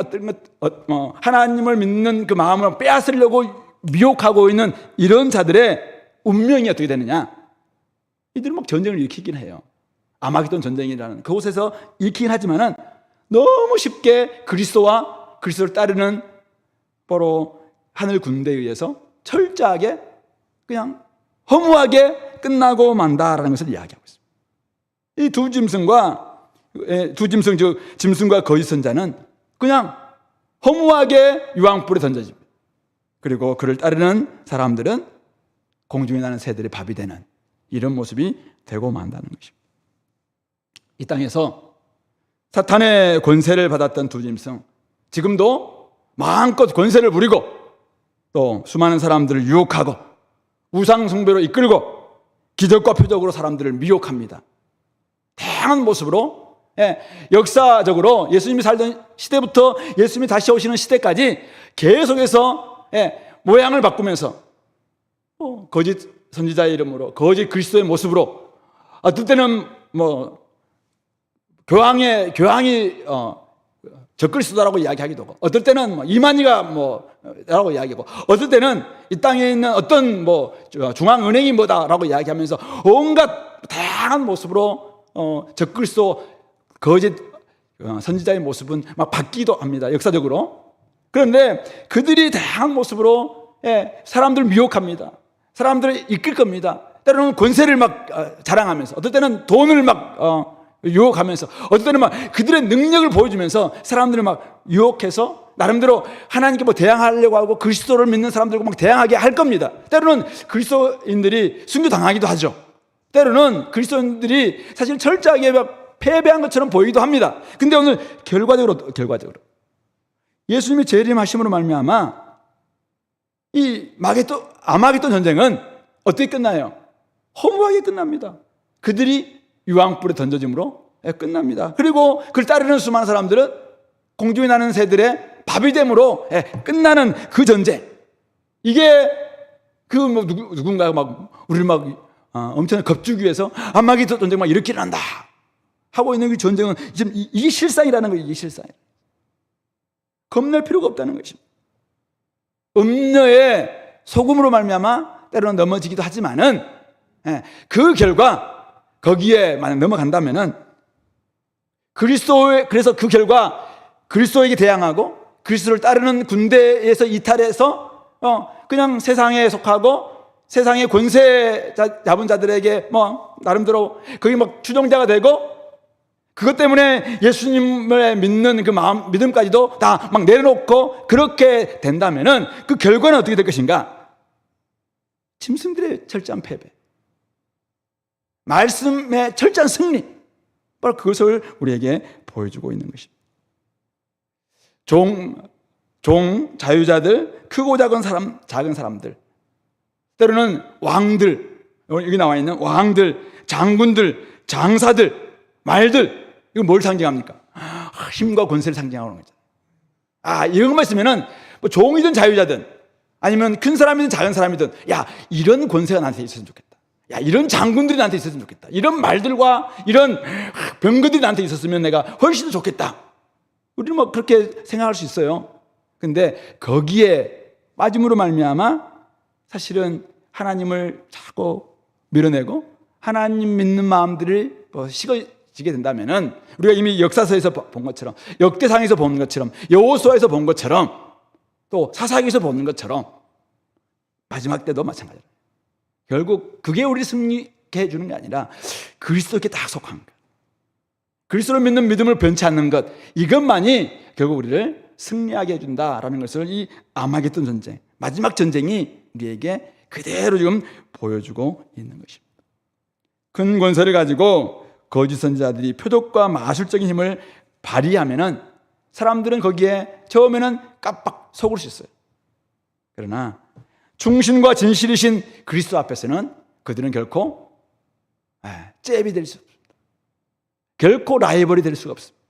A: 하나님을 믿는 그 마음을 빼앗으려고 미혹하고 있는 이런 자들의 운명이 어떻게 되느냐? 이들은 막 전쟁을 일으키긴 해요. 아마겟돈 전쟁이라는 그곳에서 일으키긴 하지만은 너무 쉽게 그리스도와 그리스도를 따르는 바로 하늘 군대에 의해서 철저하게 그냥 허무하게 끝나고 만다라는 것을 이야기하고 있습니다. 이 두 짐승, 즉 짐승과 거짓 선자는 그냥 허무하게 유황불에 던져집니다. 그리고 그를 따르는 사람들은 공중에 나는 새들의 밥이 되는 이런 모습이 되고 만다는 것입니다. 이 땅에서 사탄의 권세를 받았던 두 짐승, 지금도 마음껏 권세를 부리고 또 수많은 사람들을 유혹하고 우상 숭배로 이끌고 기적과 표적으로 사람들을 미혹합니다. 다양한 모습으로, 역사적으로 예수님이 살던 시대부터 예수님이 다시 오시는 시대까지 계속해서 모양을 바꾸면서 거짓 선지자의 이름으로, 거짓 그리스도의 모습으로, 어떨 때는 교황이 적그리스도라고 이야기하기도 하고, 어떨 때는 이만희가 라고 이야기하고, 어떨 때는 이 땅에 있는 어떤 중앙은행이 뭐다라고 이야기하면서 온갖 다양한 모습으로 적그리스도 거짓 선지자의 모습은 막 바뀌기도 합니다, 역사적으로. 그런데 그들이 다양한 모습으로 사람들을 미혹합니다. 사람들을 이끌 겁니다. 때로는 권세를 막 자랑하면서, 어떨 때는 돈을 막 유혹하면서, 어떨 때는 막 그들의 능력을 보여주면서 사람들을 막 유혹해서 나름대로 하나님께 대항하려고 하고 그리스도를 믿는 사람들과 막 대항하게 할 겁니다. 때로는 그리스도인들이 순교당하기도 하죠. 때로는 그리스도인들이 사실 철저하게 막 패배한 것처럼 보이기도 합니다. 근데 오늘 결과적으로 예수님이 재림하심으로 말미암아 이 아마겟돈 전쟁은 어떻게 끝나요? 허무하게 끝납니다. 그들이 유황불에 던져짐으로 끝납니다. 그리고 그를 따르는 수많은 사람들은 공중에 나는 새들의 밥이 됨으로 끝나는 그 전쟁. 이게 그 누군가가 막 우리를 막 엄청나게 겁주기 위해서 안마기도 전쟁 막 이렇게 일어난다 하고 있는 그 전쟁은 지금 이게 실상이라는 거예요. 이게 실상. 겁낼 필요가 없다는 것입니다. 음녀의 소금으로 말미암아 때로는 넘어지기도 하지만은 그 결과 거기에 만약 넘어간다면은 그래서 그 결과 그리스도에게 대항하고 그리스도를 따르는 군대에서 이탈해서 그냥 세상에 속하고 세상의 권세 잡은 자들에게 뭐 나름대로 거기 막 추종자가 되고 그것 때문에 예수님을 믿는 그 마음 믿음까지도 다 막 내려놓고 그렇게 된다면은 그 결과는 어떻게 될 것인가? 짐승들의 철저한 패배, 말씀의 철저한 승리, 바로 그것을 우리에게 보여주고 있는 것입니다. 자유자들, 크고 작은 사람들, 때로는 왕들, 여기 나와 있는 왕들, 장군들, 장사들, 말들, 이거 뭘 상징합니까? 힘과 권세를 상징하는 거죠. 이런 것만 있으면은 뭐 종이든 자유자든 아니면 큰 사람이든 작은 사람이든 이런 권세가 나한테 있었으면 좋겠다. 이런 장군들이 나한테 있었으면 좋겠다. 이런 말들과 이런 병거들이 나한테 있었으면 내가 훨씬 더 좋겠다. 우리는 뭐 그렇게 생각할 수 있어요. 근데 거기에 빠짐으로 말미암아 사실은 하나님을 자꾸 밀어내고 하나님 믿는 마음들이 식어지게 된다면은 우리가 이미 역사서에서 본 것처럼 역대상에서 본 것처럼 여호수아에서 본 것처럼 또 사사기에서 보는 것처럼 마지막 때도 마찬가지예요. 결국 그게 우리를 승리케 해주는 게 아니라 그리스도께 딱 속한 것, 그리스도를 믿는 믿음을 변치 않는 것, 이것만이 결국 우리를 승리하게 해준다라는 것을 이 아마겟돈 전쟁, 마지막 전쟁이 우리에게 그대로 지금 보여주고 있는 것입니다. 큰 권세를 가지고 거짓 선지자들이 표적과 마술적인 힘을 발휘하면은 사람들은 거기에 처음에는 깜빡 속을 수 있어요. 그러나 충신과 진실이신 그리스도 앞에서는 그들은 결코 잽이 될 수 없습니다. 결코 라이벌이 될 수가 없습니다.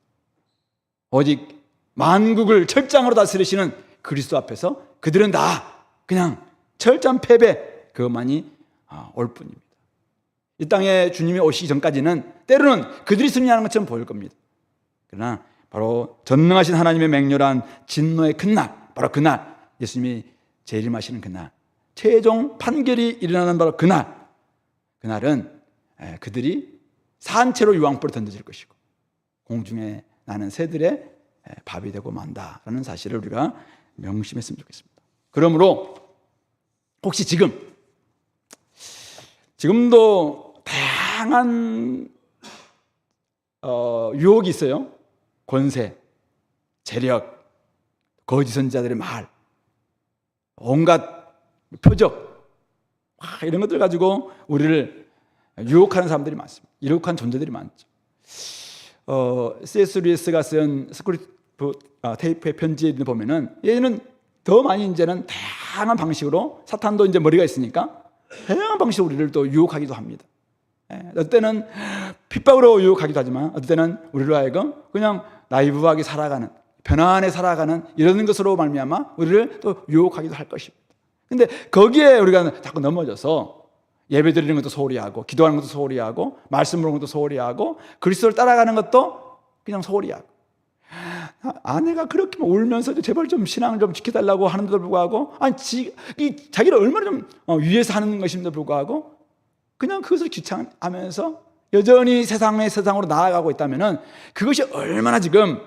A: 오직 만국을 철장으로 다스리시는 그리스도 앞에서 그들은 다 그냥 철저한 패배, 그것만이 올 뿐입니다. 이 땅에 주님이 오시기 전까지는 때로는 그들이 승리하는 것처럼 보일 겁니다. 그러나 바로 전능하신 하나님의 맹렬한 진노의 큰 날, 바로 그날, 예수님이 재림하시는 그날, 최종 판결이 일어나는 바로 그날은 그들이 산채로 유황불에 던져질 것이고 공중에 나는 새들의 밥이 되고 만다라는 사실을 우리가 명심했으면 좋겠습니다. 그러므로 혹시 지금도 다양한 유혹이 있어요. 권세, 재력, 거짓 선지자들의 말, 온갖 표적, 이런 것들 가지고 우리를 유혹하는 사람들이 많습니다. 유혹한 존재들이 많죠. C.S. 루이스가 쓴 스크립트 테이프의 편지에 보면은 얘는 더 많이 이제는 다양한 방식으로, 사탄도 이제 머리가 있으니까 다양한 방식으로 우리를 또 유혹하기도 합니다. 어떨 때는 핍박으로 유혹하기도 하지만 어떨 때는 우리로 하여금 그냥 나이브하게 살아가는, 편안하게 살아가는 이런 것으로 말미암아 우리를 또 유혹하기도 할 것입니다. 근데 거기에 우리가 자꾸 넘어져서 예배 드리는 것도 소홀히 하고, 기도하는 것도 소홀히 하고, 말씀 부르는 것도 소홀히 하고, 그리스도를 따라가는 것도 그냥 소홀히 하고, 아내가 그렇게 울면서 제발 좀 신앙을 좀 지켜달라고 하는데도 불구하고, 자기를 얼마나 좀 위해서 하는 것인데도 불구하고 그냥 그것을 귀찮아하면서 여전히 세상으로 나아가고 있다면은 그것이 얼마나 지금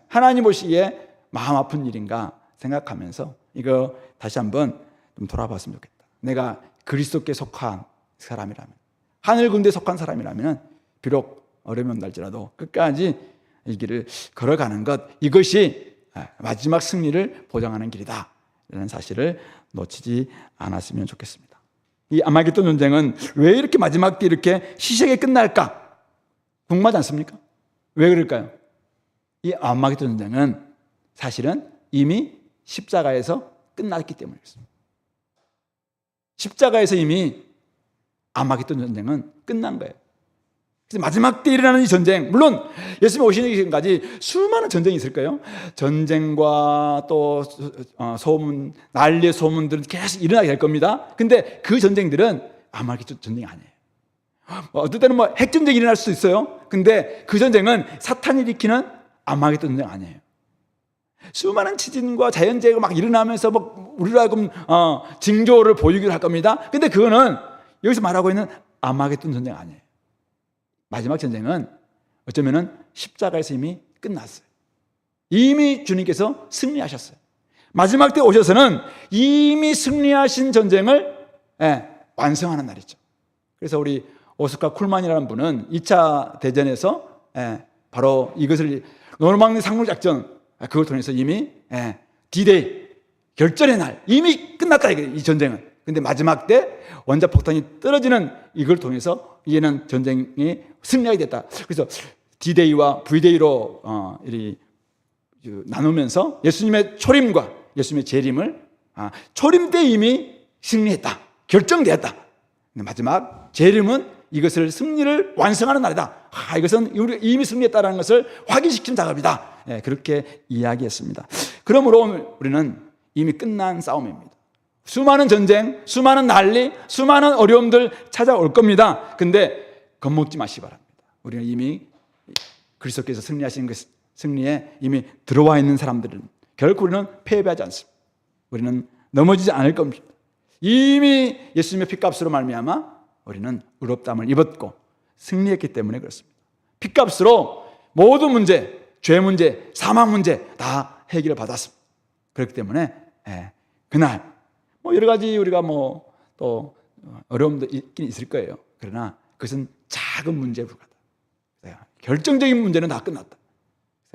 A: 하나님 보시기에 마음 아픈 일인가 생각하면서 이거 다시 한번 좀 돌아봤으면 좋겠다. 내가 그리스도께 속한 사람이라면, 하늘 군대에 속한 사람이라면 비록 어려움이 온달지라도 끝까지 이 길을 걸어가는 것, 이것이 마지막 승리를 보장하는 길이다 라는 사실을 놓치지 않았으면 좋겠습니다. 이 아마겟돈 전쟁은 왜 이렇게 마지막 때 이렇게 시시하게 끝날까 궁금하지 않습니까? 왜 그럴까요? 이 아마겟돈 전쟁은 사실은 이미 십자가에서 끝났기 때문이었습니다. 십자가에서 이미 아마겟돈 전쟁은 끝난 거예요. 그래서 마지막 때 일어나는 이 전쟁, 물론 예수님 오시는 지금까지 수많은 전쟁이 있을 거예요. 전쟁과 또 소문, 난리의 소문들은 계속 일어나게 될 겁니다. 근데 그 전쟁들은 아마겟돈 전쟁이 아니에요. 어떨 때는 뭐 핵전쟁이 일어날 수도 있어요. 근데 그 전쟁은 사탄이 일으키는 아마겟돈 전쟁 아니에요. 수많은 지진과 자연재해가 막 일어나면서 뭐 우리로 하여금 징조를 보이기도 할 겁니다. 근데 그거는 여기서 말하고 있는 아마겟돈 전쟁 아니에요. 마지막 전쟁은 어쩌면은 십자가에서 이미 끝났어요. 이미 주님께서 승리하셨어요. 마지막 때 오셔서는 이미 승리하신 전쟁을 완성하는 날이죠. 그래서 우리 오스카 쿨만이라는 분은 2차 대전에서 바로 이것을 노르망디 상륙작전 그걸 통해서 이미 D-Day 결전의 날 이미 끝났다 이 전쟁은. 근데 마지막 때 원자폭탄이 떨어지는 이걸 통해서 이제는 전쟁이 승리하게 됐다. 그래서 D-Day와 V-Day로 나누면서 예수님의 초림과 예수님의 재림을 초림 때 이미 승리했다, 결정되었다. 마지막 재림은 이것을 승리를 완성하는 날이다. 이것은 우리가 이미 승리했다는 것을 확인시키는 작업이다. 그렇게 이야기했습니다. 그러므로 우리는 이미 끝난 싸움입니다. 수많은 전쟁, 수많은 난리, 수많은 어려움들 찾아올 겁니다. 근데 겁먹지 마시기 바랍니다. 우리는 이미 그리스도께서 승리하신 그 승리에 이미 들어와 있는 사람들은 결코 우리는 패배하지 않습니다. 우리는 넘어지지 않을 겁니다. 이미 예수님의 피값으로 말미암아 우리는 의롭다함을 입었고 승리했기 때문에 그렇습니다. 피값으로 모든 문제, 죄 문제, 사망 문제 다 해결을 받았습니다. 그렇기 때문에 그날 뭐 여러 가지 우리가 뭐 또 어려움도 있긴 있을 거예요. 그러나 그것은 작은 문제에 불과하다. 결정적인 문제는 다 끝났다.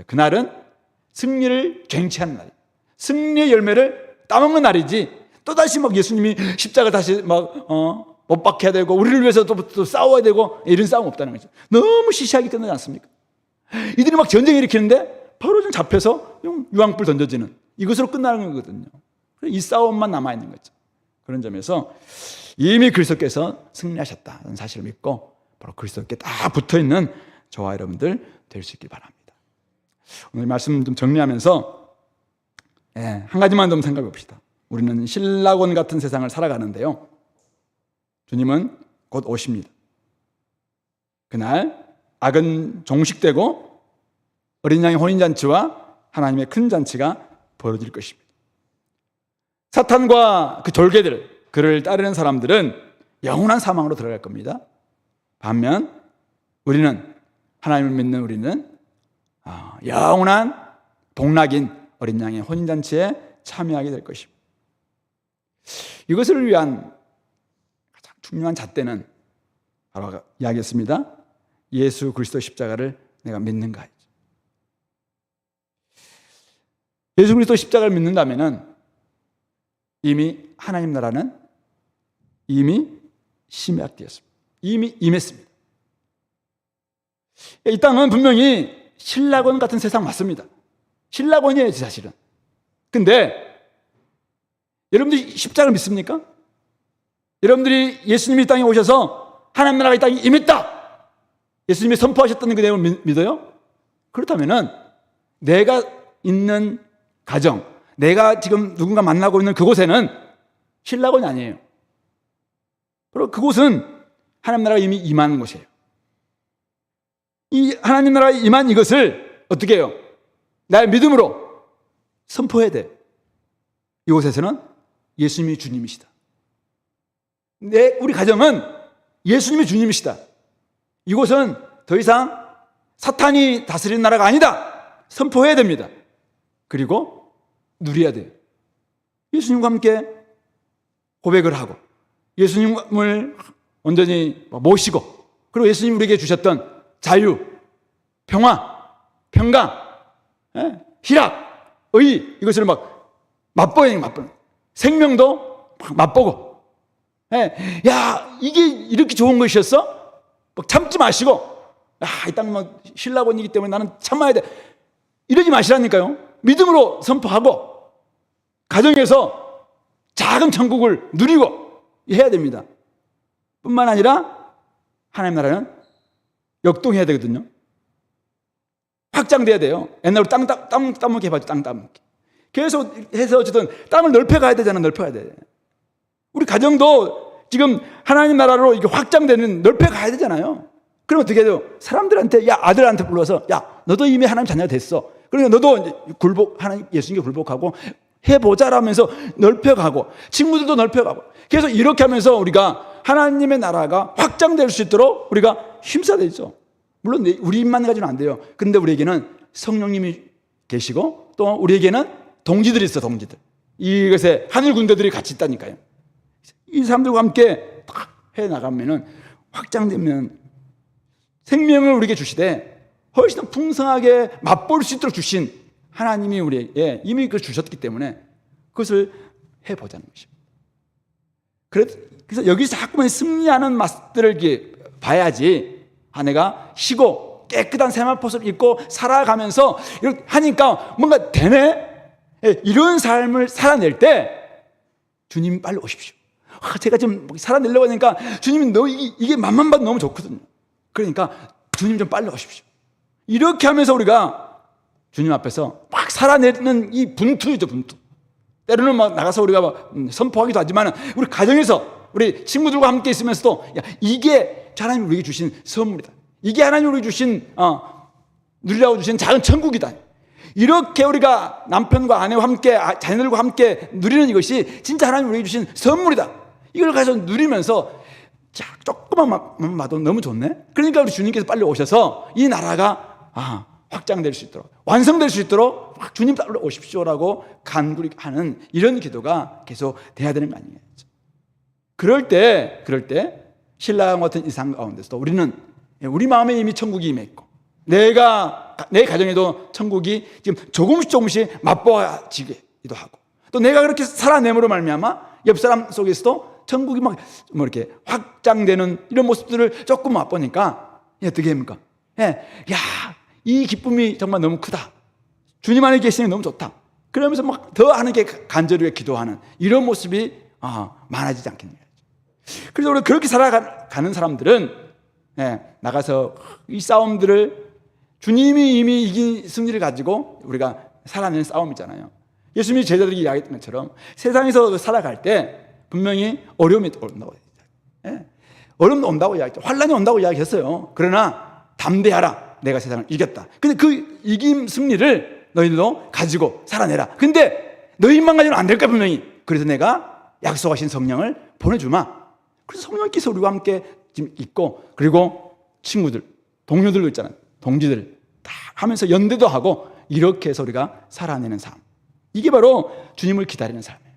A: 그날은 승리를 쟁취하는 날이에요. 승리의 열매를 따먹는 날이지 또다시 막 예수님이 십자가 다시 못 박혀야 되고 우리를 위해서 또 싸워야 되고 이런 싸움 없다는 거죠. 너무 시시하게 끝나지 않습니까? 이들이 막 전쟁 일으키는데 바로 좀 잡혀서 유황불 던져지는 이것으로 끝나는 거거든요. 이 싸움만 남아있는 거죠. 그런 점에서 이미 그리스도께서 승리하셨다는 사실을 믿고 바로 그리스도께 딱 붙어있는 저와 여러분들 될 수 있길 바랍니다. 오늘 말씀 좀 정리하면서 한 가지만 좀 생각해 봅시다. 우리는 신라곤 같은 세상을 살아가는데요. 주님은 곧 오십니다. 그날 악은 종식되고 어린 양의 혼인잔치와 하나님의 큰 잔치가 벌어질 것입니다. 사탄과 그 졸개들, 그를 따르는 사람들은 영원한 사망으로 들어갈 겁니다. 반면 우리는, 하나님을 믿는 우리는 영원한 복락인 어린 양의 혼인잔치에 참여하게 될 것입니다. 이것을 위한 가장 중요한 잣대는 바로 이야기했습니다. 예수 그리스도 십자가를 내가 믿는가. 예수 그리스도 십자가를 믿는다면 이미 하나님 나라는 이미 시작되었습니다. 이미 임했습니다. 이 땅은 분명히 신라곤 같은 세상 맞습니다. 신라곤이에요, 사실은. 근데 여러분들이 십자가를 믿습니까? 여러분들이 예수님이 이 땅에 오셔서 하나님 나라가 이 땅에 임했다, 예수님이 선포하셨다는 그 내용을 믿어요? 그렇다면은 내가 있는 가정, 내가 지금 누군가 만나고 있는 그곳에는 신라곤이 아니에요. 바로 그곳은 하나님 나라가 이미 임하는 곳이에요. 이 하나님 나라가 임한 이것을 어떻게 해요? 나의 믿음으로 선포해야 돼. 이곳에서는 예수님이 주님이시다. 우리 가정은 예수님이 주님이시다. 이곳은 더 이상 사탄이 다스리는 나라가 아니다. 선포해야 됩니다. 그리고 누려야 돼요. 예수님과 함께 고백을 하고 예수님을 온전히 모시고, 그리고 예수님 우리에게 주셨던 자유, 평화, 평강, 희락, 의, 이것을 막 맛보는 생명도 막 맛보고, 야, 이게 이렇게 좋은 것이었어? 막 참지 마시고, 이 땅 막 신라곤이기 때문에 나는 참아야 돼, 이러지 마시라니까요. 믿음으로 선포하고 가정에서 작은 천국을 누리고 해야 됩니다. 뿐만 아니라 하나님 나라는 역동해야 되거든요. 확장돼야 돼요. 옛날로 땅 따먹게 해봐죠. 땅 따먹게. 계속 해서 어쨌든 땅을 넓혀가야 되잖아. 넓혀야 돼. 우리 가정도 지금 하나님 나라로 이게 확장되는 넓혀가야 되잖아요. 그럼 어떻게 해요? 사람들한테, 야, 아들한테 불러서, 야, 너도 이미 하나님 자녀가 됐어. 그러니까 너도 이제 하나님 예수님께 굴복하고 해보자라면서 넓혀가고, 친구들도 넓혀가고, 계속 이렇게 하면서 우리가 하나님의 나라가 확장될 수 있도록 우리가 힘써야 되죠. 물론 우리 입만 가지고는 안 돼요. 근데 우리에게는 성령님이 계시고 또 우리에게는 동지들이 있어, 동지들. 이것에 하늘 군대들이 같이 있다니까요. 이 사람들과 함께 딱 해나가면은 확장되면 생명을 우리에게 주시되 훨씬 더 풍성하게 맛볼 수 있도록 주신 하나님이 우리에게 이미 그걸 주셨기 때문에 그것을 해보자는 것입니다. 그래서 여기서 자꾸만 승리하는 맛들을 이렇게 봐야지, 내가 쉬고 깨끗한 세마포를 입고 살아가면서 이렇게 하니까 뭔가 되네? 이런 삶을 살아낼 때 주님 빨리 오십시오. 제가 좀 살아내려고 하니까 주님이 이게 맛만 봐도 너무 좋거든요. 그러니까 주님 좀 빨리 오십시오. 이렇게 하면서 우리가 주님 앞에서 막 살아내는 이 분투이죠, 분투. 때로는 막 나가서 우리가 막 선포하기도 하지만 우리 가정에서 우리 친구들과 함께 있으면서도, 야, 이게 하나님 우리에게 주신 선물이다. 이게 하나님 우리에게 주신 누리라고 주신 작은 천국이다. 이렇게 우리가 남편과 아내와 함께 자녀들과 함께 누리는 이것이 진짜 하나님 우리에게 주신 선물이다. 이걸 가서 누리면서 조금만 봐도 너무 좋네. 그러니까 우리 주님께서 빨리 오셔서 이 나라가 확장될 수 있도록, 완성될 수 있도록 주님 빨리 오십시오라고 간구하는 이런 기도가 계속 돼야 되는 거 아니에요. 그럴 때 신랑 같은 이상 가운데서도 우리는 우리 마음에 이미 천국이 임해 있고, 내 가정에도 천국이 지금 조금씩 맛보아지기도 하고, 또 내가 그렇게 살아냄으로 말미암아 옆 사람 속에서도 천국이 막 이렇게 확장되는 이런 모습들을 조금 맛보니까 어떻게 합니까? 야, 이 기쁨이 정말 너무 크다. 주님 안에 계시는 게 너무 좋다. 그러면서 막 더 하나님께 간절히 기도하는 이런 모습이 많아지지 않겠느냐. 그래서 우리가 그렇게 살아가는 사람들은 나가서 이 싸움들을 주님이 이미 이긴 승리를 가지고 우리가 살아내는 싸움이잖아요. 예수님이 제자들에게 이야기했던 것처럼 세상에서 살아갈 때 분명히 어려움이 온다고, 어려움도 온다고 이야기했죠. 환란이 온다고 이야기했어요. 그러나 담대하라, 내가 세상을 이겼다. 근데 그 이김 승리를 너희들도 가지고 살아내라. 근데 너희만 가지고는 안 될까, 분명히. 그래서 내가 약속하신 성령을 보내주마. 그래서 성령께서 우리와 함께 지금 있고, 그리고 친구들, 동료들도 있잖아요. 동지들 다 하면서 연대도 하고, 이렇게 해서 우리가 살아내는 삶. 이게 바로 주님을 기다리는 삶이에요.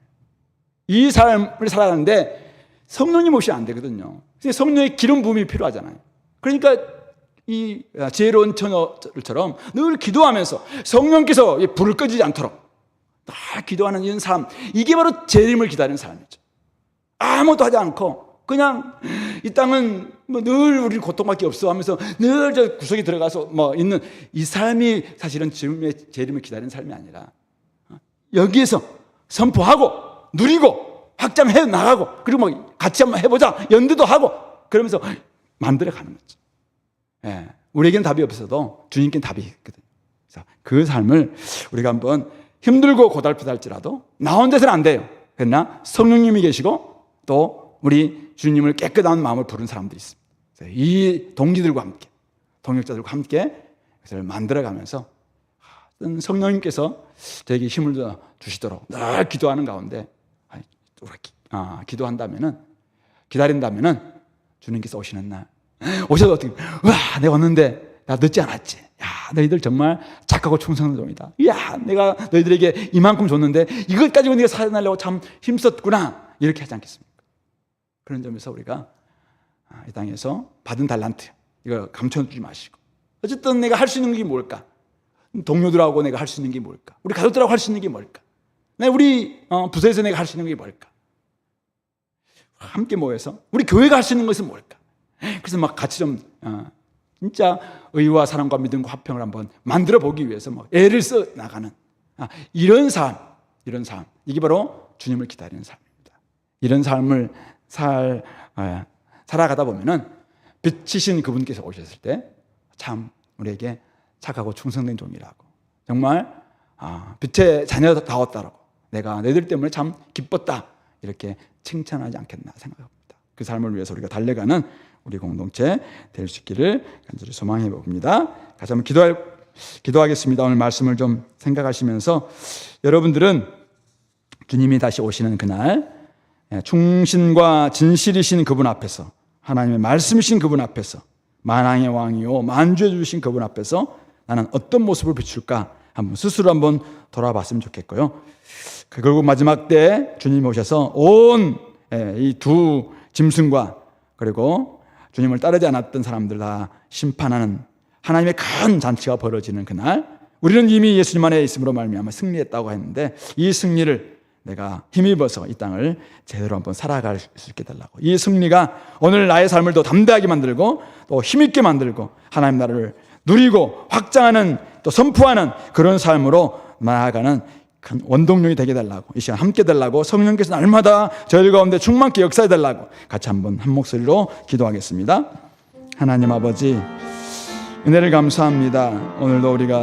A: 이 삶을 살아가는데 성령님 없이 안 되거든요. 성령의 기름 부음이 필요하잖아요. 그러니까 이 지혜로운 처녀처럼 늘 기도하면서 성령께서 불을 꺼지지 않도록 다 기도하는 이런 삶, 이게 바로 재림을 기다리는 삶이죠. 아무것도 하지 않고 그냥 이 땅은 늘 우리 고통밖에 없어 하면서 늘 저 구석에 들어가서 있는 이 삶이 사실은 재림을 기다리는 삶이 아니라, 여기에서 선포하고 누리고 확장해 나가고, 그리고 같이 한번 해보자 연대도 하고, 그러면서 만들어 가는 거죠. 우리에게는 답이 없어도 주님께는 답이 있거든요. 그래서 그 삶을 우리가 한번 힘들고 고달프다 할지라도 나 혼자서는 안 돼요. 그러나 성령님이 계시고 또 우리 주님을 깨끗한 마음을 부른 사람들이 있습니다. 그래서 이 동기들과 함께, 동역자들과 함께 그것을 만들어가면서 성령님께서 저에게 힘을 주시도록 늘 기도하는 가운데 기도한다면은, 기다린다면은 주님께서 오시는 날, 오셔서 어떻게, 와, 내가 왔는데 나 늦지 않았지. 야, 너희들 정말 착하고 충성한 종이다. 야, 내가 너희들에게 이만큼 줬는데 이것 가지고 네가 살아나려고 참 힘썼구나. 이렇게 하지 않겠습니까? 그런 점에서 우리가 이 땅에서 받은 달란트, 이거 감춰주지 마시고, 어쨌든 내가 할 수 있는 게 뭘까? 동료들하고 내가 할 수 있는 게 뭘까? 우리 가족들하고 할 수 있는 게 뭘까? 우리 부서에서 내가 할 수 있는 게 뭘까? 함께 모여서 우리 교회가 할 수 있는 것은 뭘까? 그래서 같이 좀 진짜 의와 사랑과 믿음과 화평을 한번 만들어 보기 위해서 애를 써 나가는 이런 삶, 이게 바로 주님을 기다리는 삶입니다. 이런 삶을 살아가다 보면은 빛이신 그분께서 오셨을 때 참 우리에게 착하고 충성된 종이라고, 정말 빛의 자녀다웠다라고, 내가 너희들 때문에 참 기뻤다, 이렇게 칭찬하지 않겠나 생각합니다. 그 삶을 위해서 우리가 달려가는 우리 공동체 될 수 있기를 간절히 소망해 봅니다. 같이 한번 기도하겠습니다. 오늘 말씀을 좀 생각하시면서 여러분들은 주님이 다시 오시는 그날 충신과 진실이신 그분 앞에서, 하나님의 말씀이신 그분 앞에서, 만왕의 왕이요 만주해 주신 그분 앞에서 나는 어떤 모습을 비출까 한번 스스로 한번 돌아봤으면 좋겠고요. 그리고 마지막 때 주님이 오셔서 온 이 두 짐승과 그리고 주님을 따르지 않았던 사람들 다 심판하는 하나님의 큰 잔치가 벌어지는 그날, 우리는 이미 예수님 안에 있음으로 말미암아 승리했다고 했는데, 이 승리를 내가 힘입어서 이 땅을 제대로 한번 살아갈 수 있게 달라고, 이 승리가 오늘 나의 삶을 더 담대하게 만들고 또 힘있게 만들고 하나님 나라를 누리고 확장하는, 또 선포하는 그런 삶으로 나아가는 큰 원동력이 되게 달라고, 이 시간 함께 달라고, 성령께서 날마다 저희 가운데 충만케 역사해 달라고 같이 한번 한 목소리로 기도하겠습니다. 하나님 아버지, 은혜를 감사합니다. 오늘도 우리가